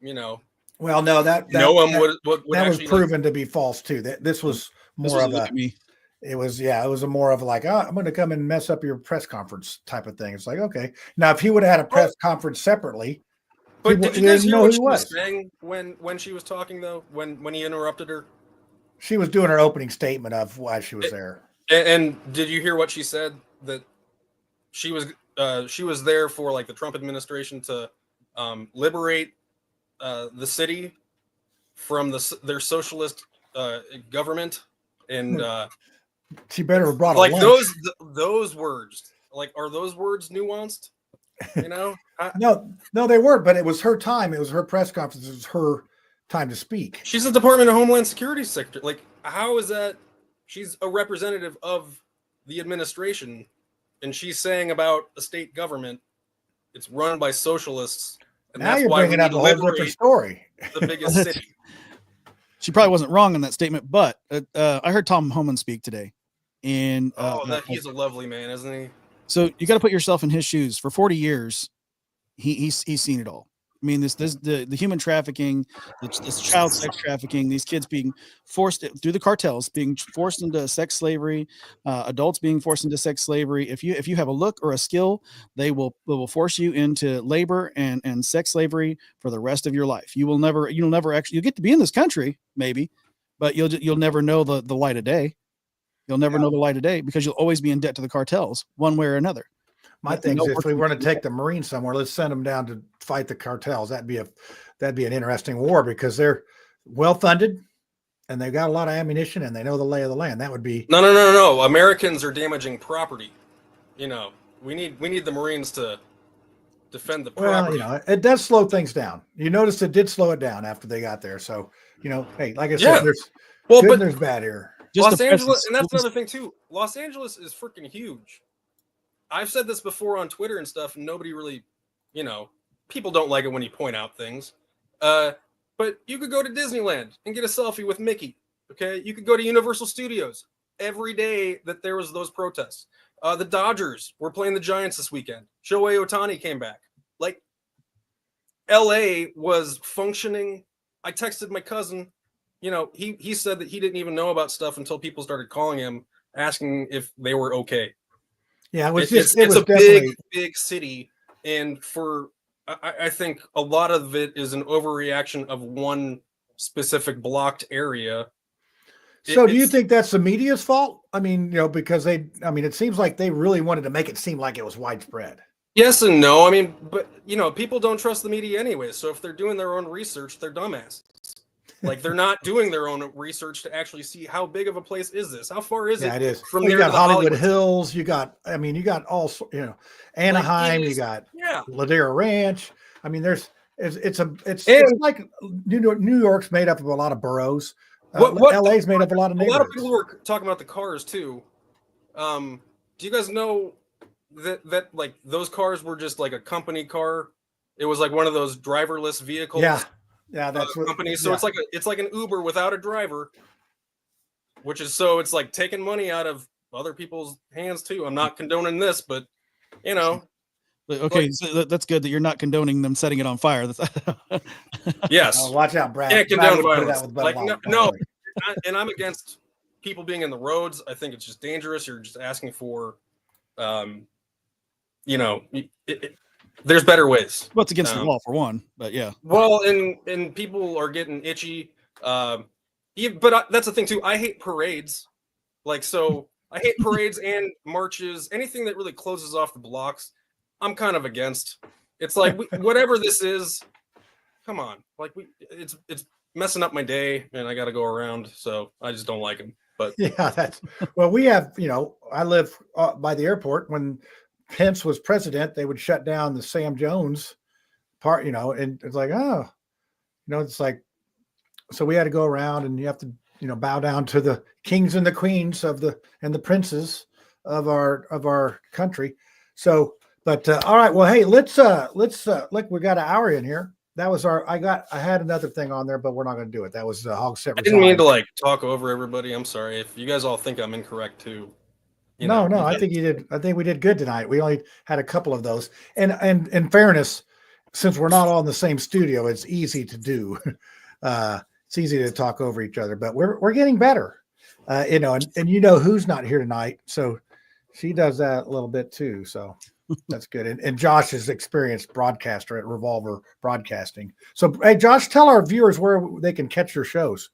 you know. Well, no, that no one would that was actually, proven to be false too. That this was This more was of look a. at me. It was it was a more of like, oh, I'm going to come and mess up your press conference type of thing. It's like, okay, now if he would have had a press conference separately, But people did you guys didn't hear know what who she he was was. saying when she was talking though? When he interrupted her? She was doing her opening statement of why she was there. And did you hear what she said? That she was there for like the Trump administration to liberate the city from their socialist government, and She better have brought a like lunch. those words. Like, are those words nuanced? You know, No, they weren't. But it was her time. It was her press conference. It was her time to speak. she's the Department of Homeland Security secretary. Like, how is that? She's a representative of the administration, and she's saying about a state government, it's run by socialists, and Now that's you're why we bringing need up to a whole different liberate story. the biggest city. She probably wasn't wrong in that statement, but I heard Tom Homan speak today, and He's a lovely man, isn't he? so you got to put yourself in his shoes. For 40 years, he's seen it all. I mean, the human trafficking, this child sex trafficking, these kids being forced through the cartels, being forced into sex slavery, adults being forced into sex slavery. If you have a look or a skill, they will force you into labor and sex slavery for the rest of your life. You'll never actually, you'll get to be in this country maybe, but you'll never know the light of day. You'll never know the light of day because you'll always be in debt to the cartels one way or another. My thing is, if we want to take the Marines somewhere, let's send them down to fight the cartels. That'd be an interesting war because they're well funded and they've got a lot of ammunition and they know the lay of the land. That would be No. Americans are damaging property. You know, we need the Marines to defend the property. well, you know, it does slow things down. You notice it did slow it down after they got there. So, you know, hey, like I said, there's good and there's bad here. Los Angeles, and that's another thing too. Los Angeles is freaking huge. I've said this before on Twitter and stuff, and nobody really, you know, people don't like it when you point out things. But you could go to Disneyland and get a selfie with Mickey. Okay, you could go to Universal Studios every day that there was those protests. The Dodgers were playing the Giants this weekend. Shohei Ohtani came back. Like, LA was functioning. I texted my cousin. You know, he said that he didn't even know about stuff until people started calling him, asking if they were okay. Yeah, it was It's a big city, and I think a lot of it is an overreaction of one specific blocked area. So do you think that's the media's fault? I mean, you know, because it seems like they really wanted to make it seem like it was widespread. Yes and no. I mean, but you know, people don't trust the media anyway. So if they're doing their own research, they're dumbasses. Like they're not doing their own research to actually see how big of a place is this? How far is Yeah, it it is. from Well, you there got to the Hollywood Hollywood? Hills. You got, I mean, you got all, Anaheim. You is- got yeah. Ladera Ranch. I mean, it's And- like New York's made up of a lot of boroughs. What LA's made up of a lot of A lot neighborhoods. of people were talking about the cars too. Do you guys know that like those cars were just like a company car? It was like one of those driverless vehicles. Yeah, that's what companies. So yeah. it's like an Uber without a driver, which is it's like taking money out of other people's hands too. I'm not condoning this, but you know. Okay, so that's good that you're not condoning them setting it on fire. Yes. Watch out, Brad. Can't Brad condone would put it violence. out with Bud Like Light. no, and I'm against people being in the roads. I think it's just dangerous. You're just asking for, there's better ways. Well, it's against the law for one, but yeah. Well, and people are getting itchy. But that's the thing too. I hate parades. Like, so I hate parades and marches. Anything that really closes off the blocks, I'm kind of against. It's like whatever this is. Come on, like it's messing up my day, and I got to go around. So I just don't like them. But yeah, we have. I live by the airport. When Pence was president, they would shut down the Sam Jones part. And it's like, it's like, so we had to go around, and you have to, bow down to the kings and the queens and the princes of our country. So, but all right, well, hey, let's look, we got an hour in here. That was I had another thing on there, but we're not going to do it. That was Hog Set. I didn't mean to like talk over everybody. I'm sorry if you guys all think I'm incorrect too. No, I think you did. I think we did good tonight. We only had a couple of those. And in fairness, since we're not all in the same studio, it's easy to do. It's easy to talk over each other, but we're getting better. And who's not here tonight, so she does that a little bit too. So that's good. And Josh is experienced broadcaster at Revolver Broadcasting. So hey, Josh, tell our viewers where they can catch your shows.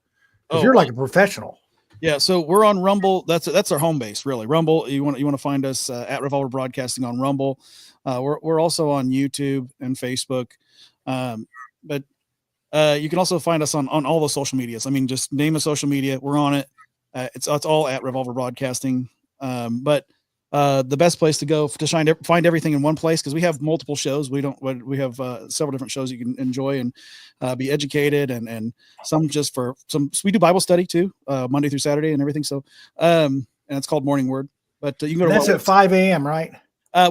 Because you're like a professional. Yeah, so we're on Rumble. That's our home base, really. Rumble. You want to find us at Revolver Broadcasting on Rumble. We're also on YouTube and Facebook, but you can also find us on all the social medias. I mean, just name a social media, we're on it. It's all at Revolver Broadcasting. But the best place to go to find everything in one place, because we have multiple shows. We have several different shows you can enjoy and be educated, and some just for some. We do Bible study too, Monday through Saturday and everything. So, and it's called Morning Word. But you can go to that's at 5 a.m. right?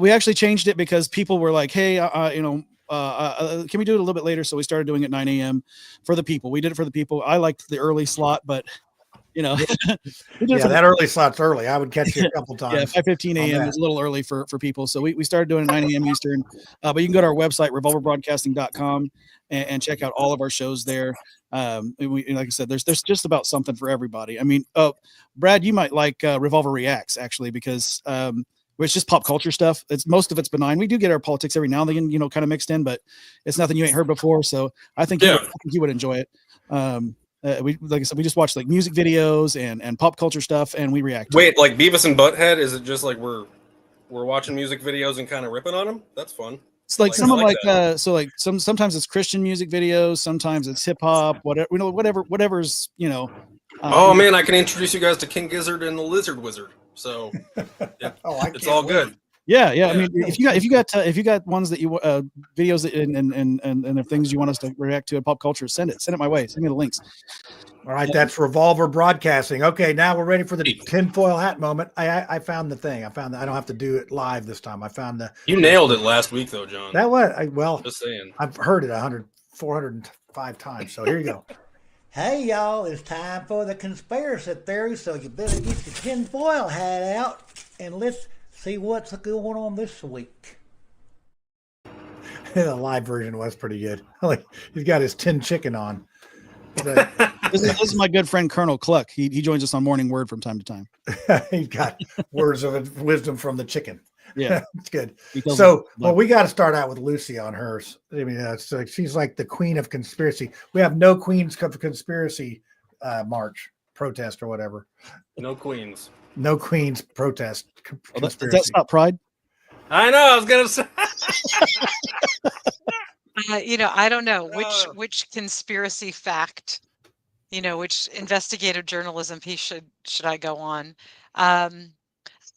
We actually changed it because people were like, "Hey, can we do it a little bit later?" So we started doing it 9 a.m. for the people. We did it for the people. I liked the early slot, but that early slot's early. I would catch you a couple times. Yeah, 5:15 a.m. is a little early for people. So we started doing it 9 a.m. Eastern. But you can go to our website, revolverbroadcasting.com, and check out all of our shows there. And like I said, there's just about something for everybody. I mean, Brad, you might like Revolver Reacts actually, because it's just pop culture stuff. Most of it's benign. We do get our politics every now and then, kind of mixed in, but it's nothing you ain't heard before. So I think you would enjoy it. Like I said, we just watch like music videos and pop culture stuff, and we react. Wait, like Beavis and Butthead? Is it just like we're watching music videos and kind of ripping on them? That's fun. It's like sometimes it's Christian music videos, sometimes it's hip hop, whatever's. Oh man, I can introduce you guys to King Gizzard and the Lizard Wizard. So it's all good. Yeah. I mean, if you got ones that you videos and the things you want us to react to in pop culture, send it my way. Send me the links. All right, that's Revolver Broadcasting. Okay, now we're ready for the tinfoil hat moment. I found the thing. I don't have to do it live this time. I found the. You nailed it last week though, John. That was just saying. I've heard it 405 times. So here you go. Hey y'all, it's time for the conspiracy theory. So you better get your tinfoil hat out and let's see what's going on this week. The live version was pretty good. Like he's got his tin chicken on. This is my good friend Colonel Cluck. He joins us on Morning Word from time to time. He's got words of wisdom from the chicken. Yeah, it's good. So, we got to start out with Lucy on hers. I mean, she's like the queen of conspiracy. We have no queens of conspiracy march, protest, or whatever. No queens. No queens protest. Does that stop pride? I know. I was gonna say. I don't know which conspiracy fact which investigative journalism piece should I go on? I don't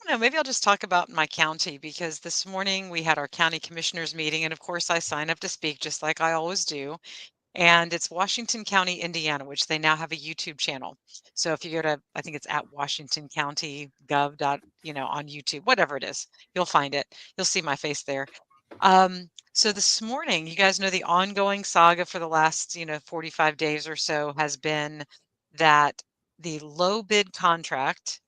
know, maybe I'll just talk about my county, because this morning we had our county commissioners meeting, and of course I sign up to speak just like I always do. And it's Washington County, Indiana, which they now have a YouTube channel. So if you go to, I think it's at Washington County Gov. On YouTube, whatever it is, you'll find it. You'll see my face there. So this morning, you guys know the ongoing saga for the last, 45 days or so has been that the low bid contract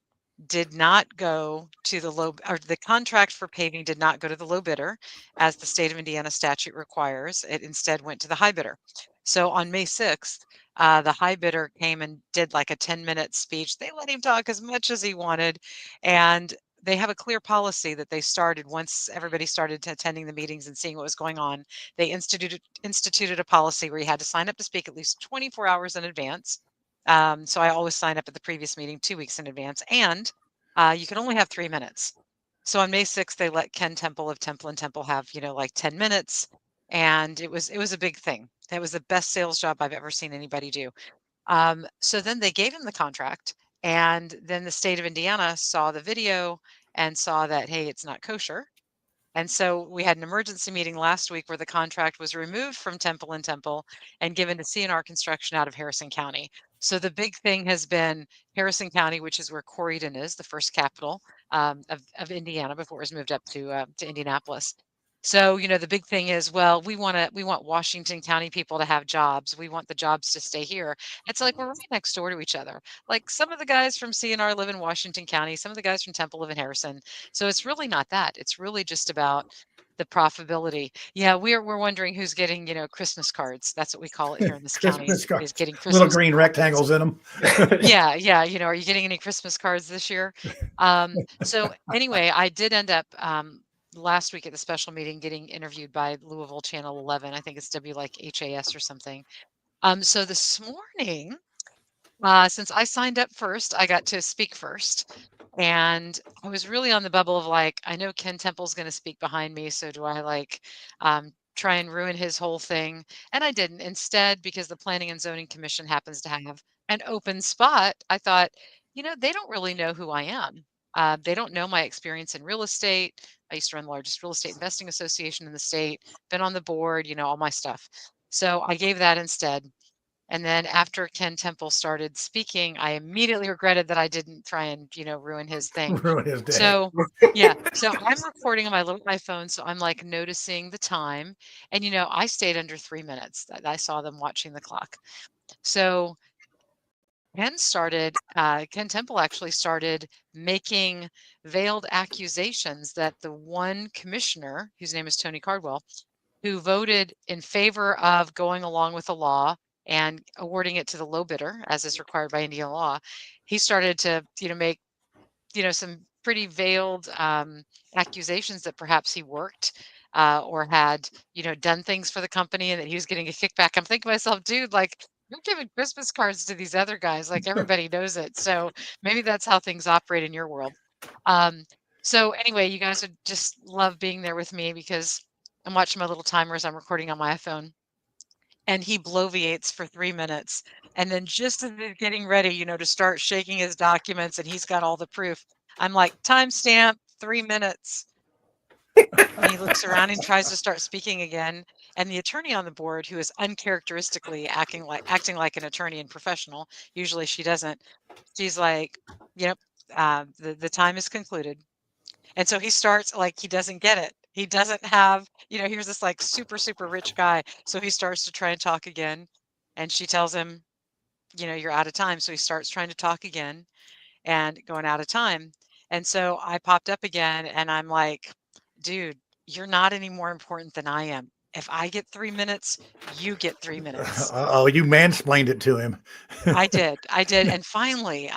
did not go to the contract for paving did not go to the low bidder, as the state of Indiana statute requires. It instead went to the high bidder. So on May 6th, the high bidder came and did like a 10-minute speech. They let him talk as much as he wanted. And they have a clear policy that they started once everybody started attending the meetings and seeing what was going on. They instituted a policy where you had to sign up to speak at least 24 hours in advance. So I always sign up at the previous meeting 2 weeks in advance, and you can only have 3 minutes. So on May 6th, they let Ken Temple of Temple and Temple have, like 10 minutes. And it was a big thing. That was the best sales job I've ever seen anybody do. So then they gave him the contract, and then the state of Indiana saw the video and saw that, hey, it's not kosher. And so we had an emergency meeting last week where the contract was removed from Temple and Temple and given to CNR Construction out of Harrison County. So the big thing has been Harrison County, which is where Corydon is, the first capital of Indiana before it was moved up to Indianapolis. So, the big thing is, well, we want Washington County people to have jobs. We want the jobs to stay here. It's like we're right next door to each other. Like some of the guys from CNR live in Washington County, some of the guys from Temple live in Harrison. So it's really not that. It's really just about the profitability. Yeah, we're wondering who's getting, Christmas cards. That's what we call it here in this county, Christmas cards. is getting Christmas Little green cards. rectangles in them. Yeah. Are you getting any Christmas cards this year? So anyway, I did end up last week at the special meeting getting interviewed by Louisville Channel 11. I think it's WHAS or something. So this morning, since I signed up first, I got to speak first. And I was really on the bubble of like, I know Ken Temple's going to speak behind me. So do I try and ruin his whole thing? And I didn't. Instead, because the Planning and Zoning Commission happens to have an open spot, I thought, they don't really know who I am. They don't know my experience in real estate. I used to run the largest real estate investing association in the state, been on the board, all my stuff. So I gave that instead. And then after Ken Temple started speaking, I immediately regretted that I didn't try and, ruin his thing. Ruin his day. So yeah, so I'm recording on my little iPhone. So I'm like noticing the time, and, I stayed under 3 minutes. I saw them watching the clock. So Ken Temple actually started making veiled accusations that the one commissioner, whose name is Tony Cardwell, who voted in favor of going along with the law and awarding it to the low bidder, as is required by Indiana law, he started to, make, some pretty veiled accusations that perhaps he worked or had, done things for the company and that he was getting a kickback. I'm thinking to myself, dude, like, you're giving Christmas cards to these other guys, like everybody knows it. So maybe that's how things operate in your world. So anyway, you guys would just love being there with me because I'm watching my little timer as I'm recording on my iPhone. And he bloviates for 3 minutes. And then just as he's getting ready, to start shaking his documents and he's got all the proof, I'm like, timestamp, 3 minutes. And he looks around and tries to start speaking again. And the attorney on the board, who is uncharacteristically acting like an attorney and professional, usually she doesn't, she's like, the time is concluded. And so he starts like he doesn't get it. He doesn't have, here's this like super, super rich guy. So he starts to try and talk again. And she tells him, you're out of time. So he starts trying to talk again and going out of time. And so I popped up again and I'm like, dude, you're not any more important than I am. If I get 3 minutes, you get 3 minutes. Oh, you mansplained it to him. I did. And finally,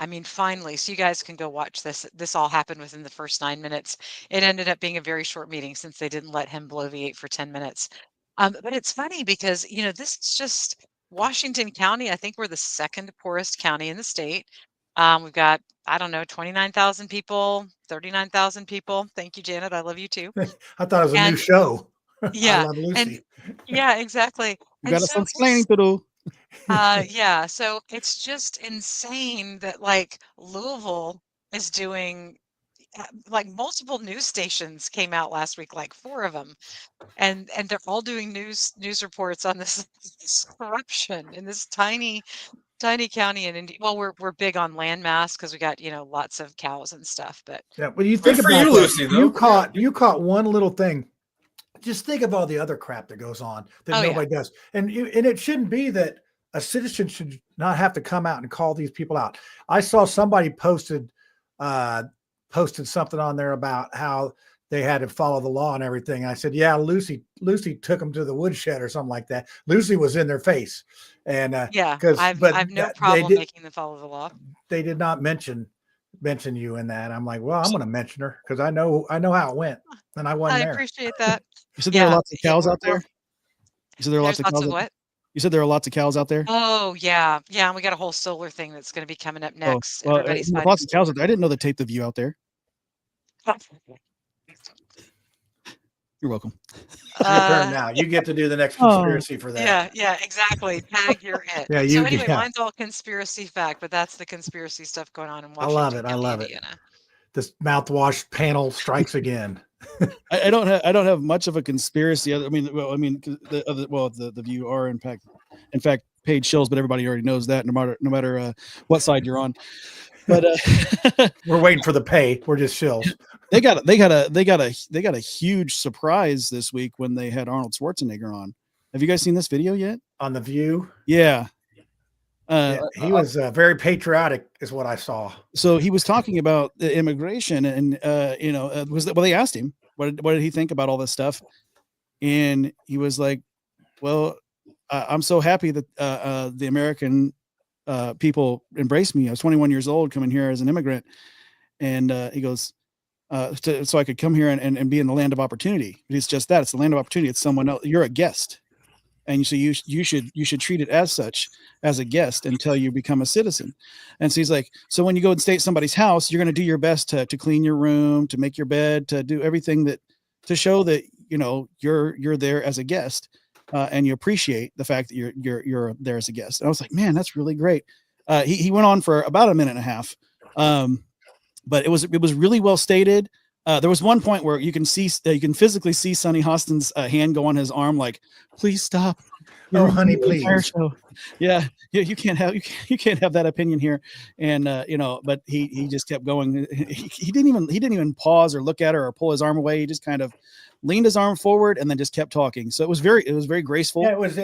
so you guys can go watch this. This all happened within the first 9 minutes. It ended up being a very short meeting since they didn't let him bloviate for 10 minutes. But it's funny because, this is just Washington County. I think we're the second poorest county in the state. We've got, I don't know, 29,000 people, 39,000 people. Thank you, Janet. I love you too. I thought it was a new show. Yeah. I Love Lucy. Yeah, exactly. You got some explaining to do. Yeah, so it's just insane that like Louisville is doing like multiple news stations came out last week, like 4 of them, and they're all doing news reports on this, this corruption in this tiny county in India. Well, we're big on land mass because we got lots of cows and stuff, but Yeah, when you Good think for about you, that, Lucy, though. you caught one little thing. Just think of all the other crap that goes on that Oh, yeah. nobody does, and it shouldn't be that a citizen should not have to come out and call these people out. I saw somebody posted something on there about how they had to follow the law and everything. I said, yeah, Lucy took them to the woodshed or something like that. Lucy was in their face, and yeah, I've I've no problem making them follow the law. They did not mention you in that. I'm like, well, I'm going to mention her because I know how it went, and I wasn't I there. appreciate that. You said there are Yeah, lots of cows out we're- there. You said there are lots There's of lots cows. of what? You said there are lots of cows out there. Oh yeah, and we got a whole solar thing that's going to be coming up Oh, next. well, Everybody's there's fighting lots of cows solar. out there. I didn't know they taped the View out there. You're welcome. It's your turn now. You get to do the next conspiracy for that. Yeah, exactly. Tag, you're it. Yeah, So you- anyway, yeah. mine's all conspiracy fact, but that's the conspiracy stuff going on in I Washington love it. I County, love it. Indiana. This mouthwash panel strikes again. I don't have much of a conspiracy. I mean, the View are in fact paid shills, but everybody already knows that no matter what side you're on. But we're waiting for the pay. We're just shills. They got a huge surprise this week when they had Arnold Schwarzenegger on. Have you guys seen this video yet? On the View? Yeah. He was very patriotic, is what I saw. So he was talking about the immigration, and they asked him what did he think about all this stuff, and he was like, "Well, I'm so happy that the American people embraced me. I was 21 years old, coming here as an immigrant, and he goes, so I could come here and be in the land of opportunity. It's just that it's the land of opportunity. It's someone else. You're a guest." And so you should treat it as such, as a guest, until you become a citizen. And so he's like, so when you go and stay at somebody's house, you're going to do your best to clean your room, to make your bed, to do everything to show that you're there as a guest, and you appreciate the fact that you're there as a guest. And I was like, man, that's really great. He went on for about a minute and a half, but it was really well stated. There was one point where you can physically see Sonny Hostin's hand go on his arm, like, please stop. Oh, honey, please. Yeah, you can't have that opinion here. And but he just kept going. He didn't even pause or look at her or pull his arm away. He just kind of leaned his arm forward and then just kept talking. So it was very graceful. Yeah, it was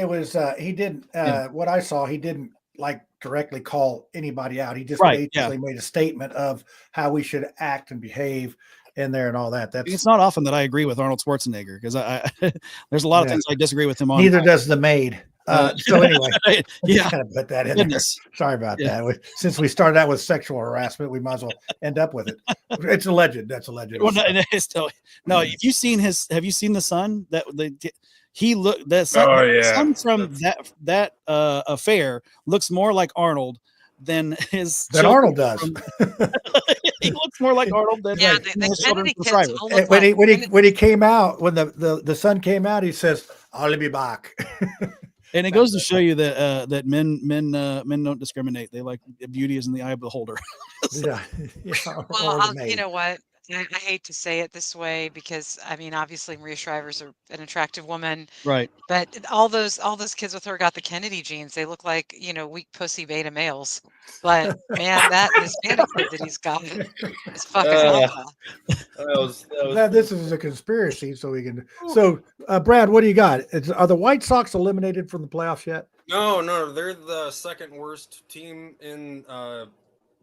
he didn't what I saw, he didn't like directly call anybody out. He just basically made a statement of how we should act and behave in there and all that. It's not often that I agree with Arnold Schwarzenegger, because I there's a lot of things I disagree with him on. Neither does the maid. So anyway, yeah, kind of put that in there. Sorry about that. Since we started out with sexual harassment, we might as well end up with it. It's alleged. That's alleged. Well, no. Have you seen the son that the son from that affair looks more like Arnold than Arnold does. He looks more like Arnold than his children from Freiburg. When he came out, when the son came out, he says, "I'll be back." And it goes to show you that men don't discriminate. They like beauty is in the eye of the beholder. Yeah. Well, you know what? I hate to say it this way because I mean, obviously Maria Shriver's an attractive woman, right? But all those kids with her got the Kennedy genes. They look like weak pussy beta males. But man, that Hispanic kid that he's got is fucking awful. This is a conspiracy, so we can. So, Brad, what do you got? Are the White Sox eliminated from the playoffs yet? No, they're the second worst team in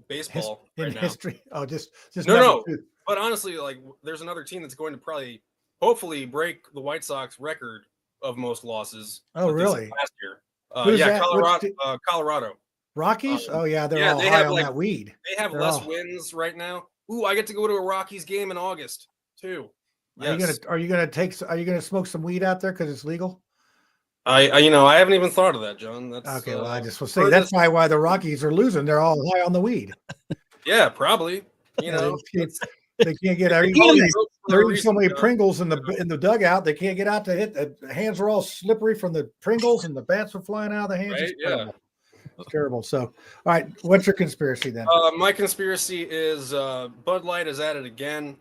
baseball in right now. History. Oh, just no. But honestly, like, there's another team that's going to hopefully break the White Sox record of most losses. Oh, really? Last year. Colorado. Rockies? They're all high on that weed. They have less wins right now. Ooh, I get to go to a Rockies game in August too. Yes. Are you gonna smoke some weed out there because it's legal? I haven't even thought of that, John. That's okay. Well, I just will say that's why the Rockies are losing. They're all high on the weed. Yeah, probably. They can't get they're eating reason, so many John. Pringles in the dugout, they can't get out to hit. The hands are all slippery from the Pringles, and the bats are flying out of the hands. Right? It's terrible. It's terrible. So, all right, what's your conspiracy then? My conspiracy is Bud Light is at it again.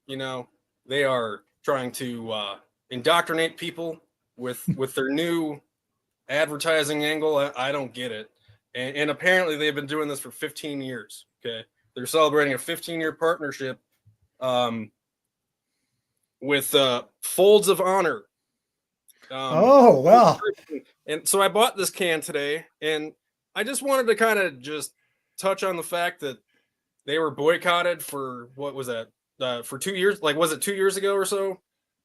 You know, they are trying to indoctrinate people with their new advertising angle. I don't get it. And apparently they've been doing this for 15 years. Okay. They're celebrating a 15-year partnership with Folds of Honor. Oh, wow. And so I bought this can today, and I just wanted to kind of just touch on the fact that they were boycotted for, what was that? For 2 years? Like, was it 2 years ago or so?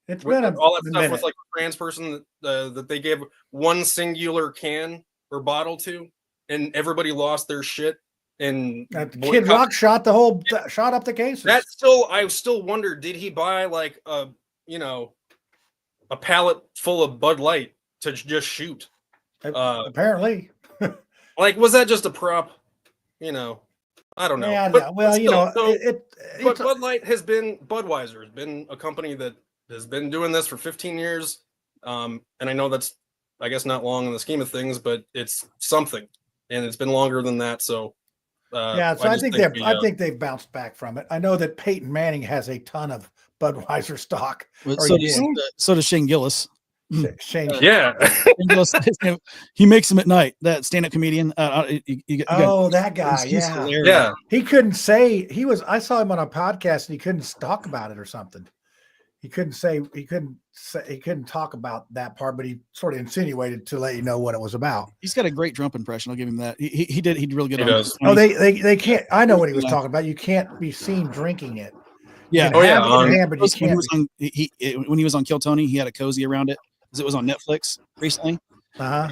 It's been all that stuff minute. with like a trans person that they gave one singular can or bottle to, and everybody lost their shit. And Kid Rock shot up the cases. I still wonder, did he buy like a pallet full of Bud Light to just shoot? Apparently. Like, was that just a prop? I don't know. Yeah, But well, still, but Bud Light Budweiser has been a company that has been doing this for 15 years. And I know that's, I guess, not long in the scheme of things, but it's something, and it's been longer than that. So, I think they've bounced back from it. I know that Peyton Manning has a ton of Budweiser stock. So does Shane Gillis. Shane, yeah, he makes them at night. That stand-up comedian. That guy. Yeah. He couldn't say I saw him on a podcast and he couldn't talk about it or something. He couldn't talk about that part, but he sort of insinuated to let you know what it was about. He's got a great Trump impression. I'll give him that. He did really good. He does. Oh, they can't. I know what he was talking about. You can't be seen drinking it. Yeah. When he was on Kill Tony, he had a cozy around it because it was on Netflix recently.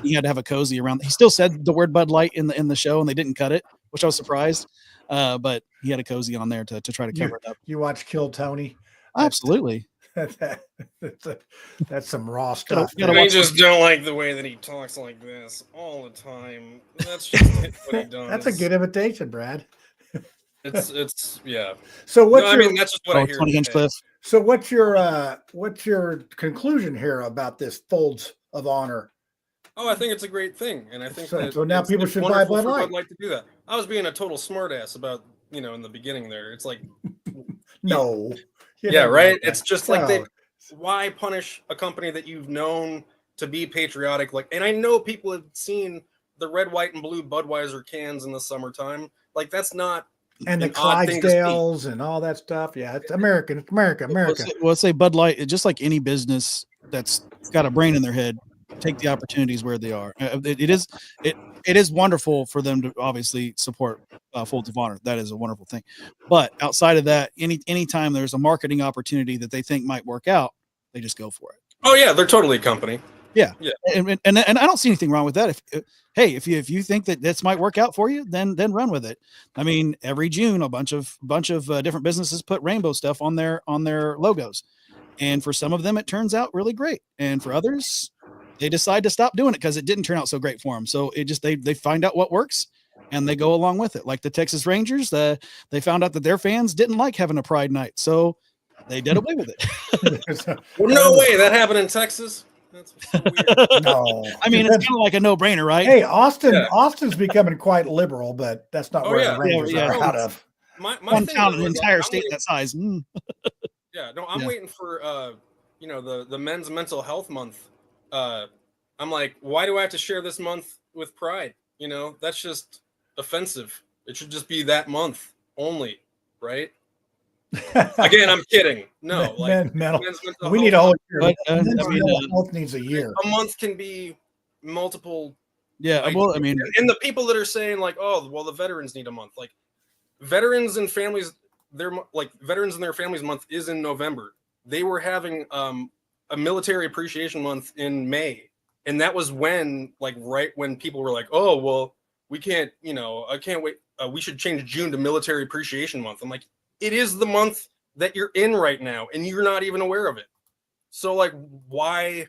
He had to have a cozy around. He still said the word Bud Light in the show, and they didn't cut it, which I was surprised. But he had a cozy on there to try to cover it up. You watch Kill Tony? Absolutely. That's some raw stuff. I just don't like the way that he talks like this all the time. That's just what he does. That's a good imitation, Brad. It's yeah. So that's just what I hear. 20-inch cliff. So what's your conclusion here about this Folds of Honor? Oh, I think it's a great thing, and I think so now people should buy Bud Light. Bud Light to do that. I was being a total smartass about in the beginning there. It's like no. Yeah, right. It's just like why punish a company that you've known to be patriotic? Like, and I know people have seen the red, white, and blue Budweiser cans in the summertime. Like, that's not and the Clydesdales and all that stuff. Yeah, it's American. It's America. Let's say Bud Light, just like any business that's got a brain in their head, take the opportunities where they are. It is wonderful for them to obviously support Folds of Honor. That is a wonderful thing. But outside of that, anytime there's a marketing opportunity that they think might work out, they just go for it. Oh yeah, they're totally a company. Yeah. And I don't see anything wrong with that. If you think that this might work out for you, then run with it. I mean, every June a bunch of different businesses put rainbow stuff on their logos, and for some of them it turns out really great, and for others they decide to stop doing it because it didn't turn out so great for them. So it just they find out what works and they go along with it. Like the Texas Rangers, they found out that their fans didn't like having a Pride night, so they did away with it. No way that happened in Texas. That's so weird. No, I mean it's kind of like a no-brainer, right? Hey, Austin's becoming quite liberal, but that's not where the Rangers are out of. My one thing town, is, an entire state that size. Yeah, no, I'm waiting for the Men's Mental Health Month. I'm like, why do I have to share this month with Pride? That's just offensive. It should just be that month only, right? Again, I'm kidding. No, we need a whole year. Mental health needs a year. A month can be multiple. Yeah, well, I mean, and the people that are saying like, oh, well, the veterans need a month. Like, veterans and families, Veterans and Their Families Month is in November. They were having a military appreciation month in May, and that was when, right when people were like, oh, well, we can't, I can't wait. We should change June to Military Appreciation Month. I'm like, it is the month that you're in right now, and you're not even aware of it. So, like, why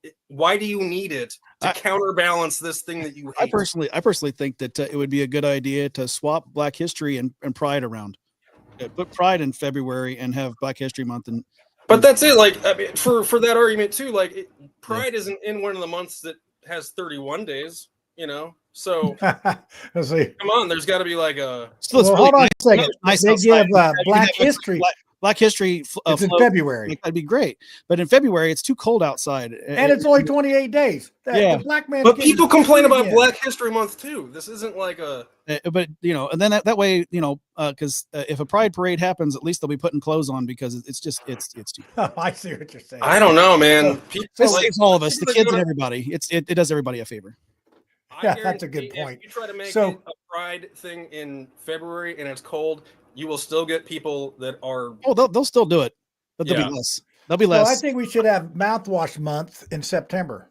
do you need it to counterbalance this thing that you hate? I personally think that it would be a good idea to swap Black History and Pride around. put Pride in February and have Black History Month. But that's it. Like, I mean, for that argument too, like Pride isn't in one of the months that has 31 days. So Let's see. Come on, there's got to be like a. So hold on a second. Nice they outside. give Black History. Black History. It's in February. That'd be great, but in February it's too cold outside, and it's only 28 days. Yeah, the black man. But people complain about Black History Month too. This isn't like a. But and then that way, because if a Pride parade happens, at least they'll be putting clothes on because it's too. Oh, I see what you're saying. I don't know, man. It's all of us, the kids and everybody. It does everybody a favor. Yeah, that's a good point. If you try to make it a Pride thing in February and it's cold, you will still get people that are. Oh, they'll still do it, but there'll be less. There'll be less. Well, I think we should have Mouthwash Month in September.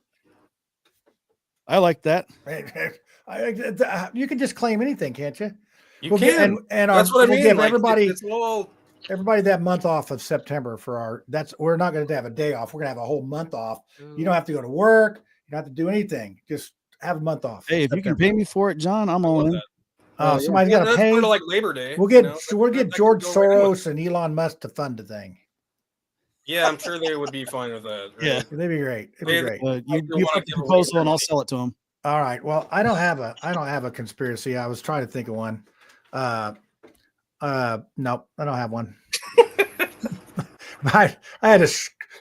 I like that. You can just claim anything, can't you? You can. And that's what I mean. Give like, everybody that month off of September for our. We're not going to have a day off. We're going to have a whole month off. You don't have to go to work. You don't have to do anything. Just have a month off. Hey, if you can pay me for it, John, I'm all in. Somebody's got to pay. Sort of like Labor Day. We'll get George Soros and Elon Musk to fund the thing. Yeah, I'm sure they would be fine with that. Right? Yeah, they'd be great. It'd be great. You put the proposal and I'll sell it to them. All right. Well, I don't have a conspiracy. I was trying to think of one. Nope, I don't have one. I had to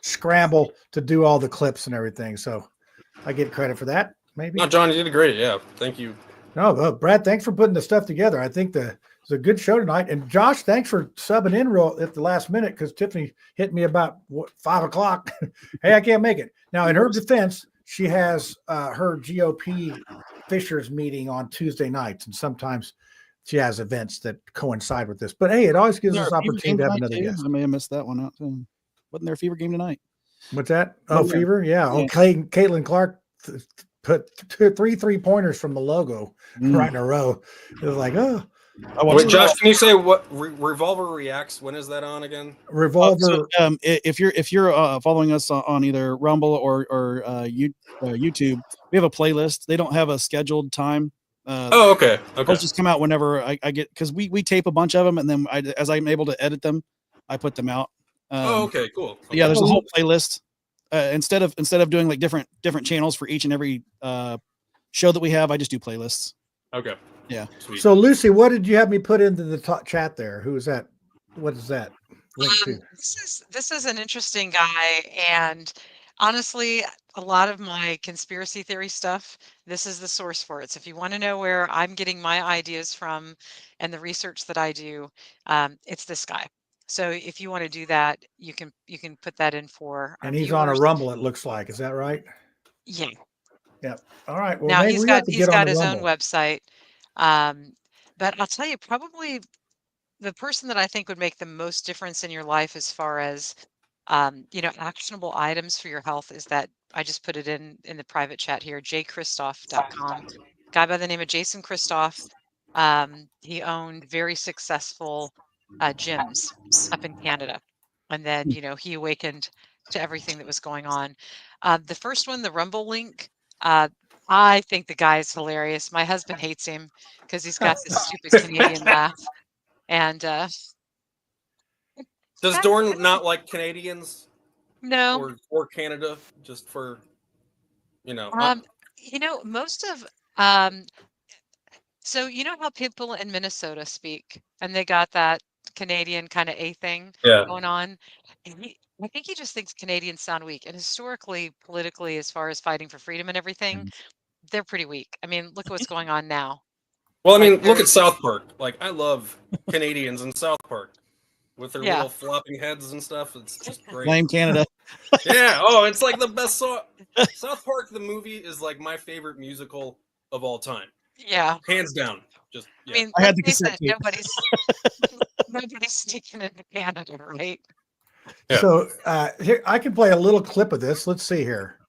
scramble to do all the clips and everything, so I get credit for that. Maybe. No, John, you did great. Yeah, thank you. No, Brad, thanks for putting the stuff together. I think it's a good show tonight. And Josh, thanks for subbing in real at the last minute because Tiffany hit me about 5 o'clock. Hey, I can't make it. Now, in her defense, she has her GOP Fishers meeting on Tuesday nights, and sometimes she has events that coincide with this. But hey, it always gives us opportunity to have another guest. I may have missed that one out. Wasn't there a Fever game tonight? What's that? Oh, Fever? Yeah. Oh, Caitlin Clark put 3 3-pointers from the logo right in a row. It was like, oh. Wait, Josh, can you say what Revolver Reacts? When is that on again? Revolver. If you're following us on either Rumble or YouTube, we have a playlist. They don't have a scheduled time. Okay. Those just come out whenever I get, because we tape a bunch of them, and then as I'm able to edit them, I put them out. Okay, cool. Okay. Yeah, there's a whole playlist. Instead of doing like different channels for each and every show that we have, I just do playlists. Okay. Yeah. Sweet. So Lucy, what did you have me put into the chat there? Who is that? What is that? This is an interesting guy, and honestly, a lot of my conspiracy theory stuff, this is the source for it. So if you want to know where I'm getting my ideas from and the research that I do, it's this guy. So if you want to do that, you can put that in for. And he's on a Rumble, it looks like. Is that right? Yeah. Yep. All right. Well, now he's got his Rumble. own website. But I'll tell you, probably the person that I think would make the most difference in your life as far as actionable items for your health is that I just put it in the private chat here, jchristoff.com. Guy by the name of Jason Christoff. He owned very successful gyms up in Canada. And then, he awakened to everything that was going on. The first one, the Rumble link, I think the guy is hilarious. My husband hates him because he's got this stupid Canadian laugh. And does Dorn not like Canadians? No. Or Canada, just for most of so you know how people in Minnesota speak, and they got that Canadian kind of A thing going on. And I think he just thinks Canadians sound weak. And historically, politically, as far as fighting for freedom and everything, they're pretty weak. I mean, look at what's going on now. Well, I mean, look at South Park. Like, I love Canadians in South Park with their little flopping heads and stuff. It's just great. Blame Canada. Yeah. Oh, it's like the best song. South Park, the movie, is like my favorite musical of all time. Yeah. Hands down. Just. I mean, I had the cassette tape. Nobody's sneaking into Canada, right? Yeah. So here, I can play a little clip of this. Let's see here.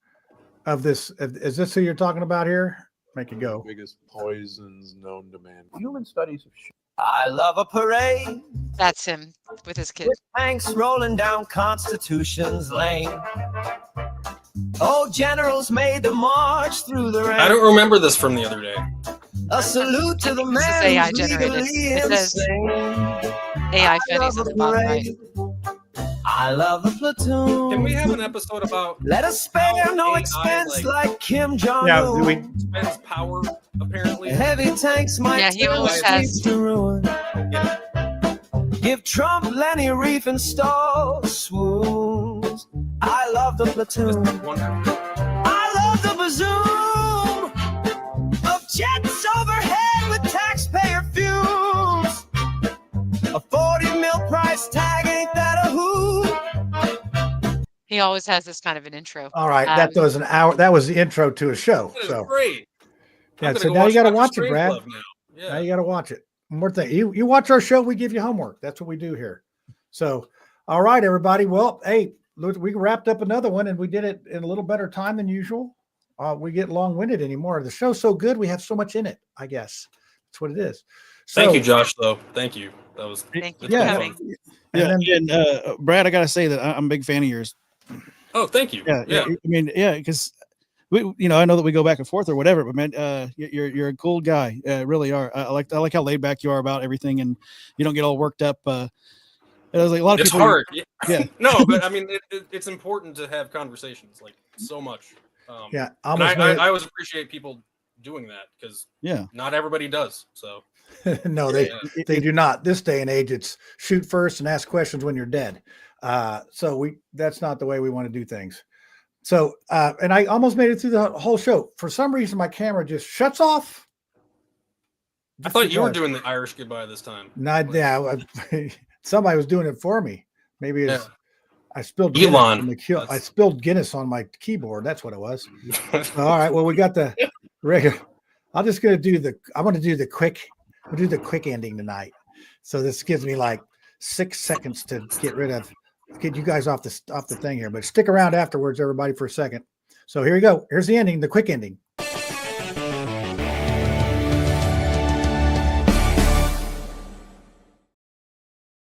Of this, is this who you're talking about here? Make it go. Biggest poisons known to man. Human studies have shown. I love a parade. That's him with his kids. With tanks rolling down Constitution's lane. Oh, generals made the march through the rain. I don't remember this from the other day. A salute to the man AI who's generated. legally It says, insane. AI Fenny's on the bottom right. I love the platoon. Can we have an episode about Let us spare no AI, expense like Kim Jong-un. Yeah, do we? spends power apparently? Heavy tanks might Yeah, he turn the always streets has. to ruin. Give Trump Lenny Reef install swoons. I love the platoon. I love the bazoom of jets overhead with taxpayer fumes. A 40 mil price tag, ain't that a hoot? He always has this kind of an intro. All right, that was an hour. That was the intro to a show. That is So great. yeah, I'm so gonna go now you got to Dr. watch it, Strange Brad. Love now. Yeah. Now you got to watch it. One more thing, you watch our show, we give you homework. That's what we do here. So, all right, everybody. Well, hey, we wrapped up another one, and we did it in a little better time than usual. We get long-winded anymore. The show's so good, we have so much in it. I guess that's what it is. So, Thank you, Josh. Though, thank you. That was Thank you that's for been coming. fun. Yeah, and Brad, I gotta say that I'm a big fan of yours. Oh, thank you. Yeah. I mean, yeah, because we, I know that we go back and forth or whatever, but man, you're a cool guy. Really are. I like how laid back you are about everything, and you don't get all worked up. I was like a lot of It's people. hard. Yeah. No, but I mean, it's important to have conversations like so much. Yeah, and I always appreciate people doing that because not everybody does. So no, they do not. This day and age, it's shoot first and ask questions when you're dead. So that's not the way we want to do things. So, and I almost made it through the whole show. For some reason, my camera just shuts off. I thought you were doing the Irish goodbye this time. Not somebody was doing it for me. Maybe it's I spilled Elon. I spilled Guinness on my keyboard. That's what it was. All right. Well, we got the regular. I'm going to do the quick ending tonight. So this gives me like 6 seconds to get you guys off the thing here, but stick around afterwards, everybody, for a second. So here you go. Here's the ending, the quick ending.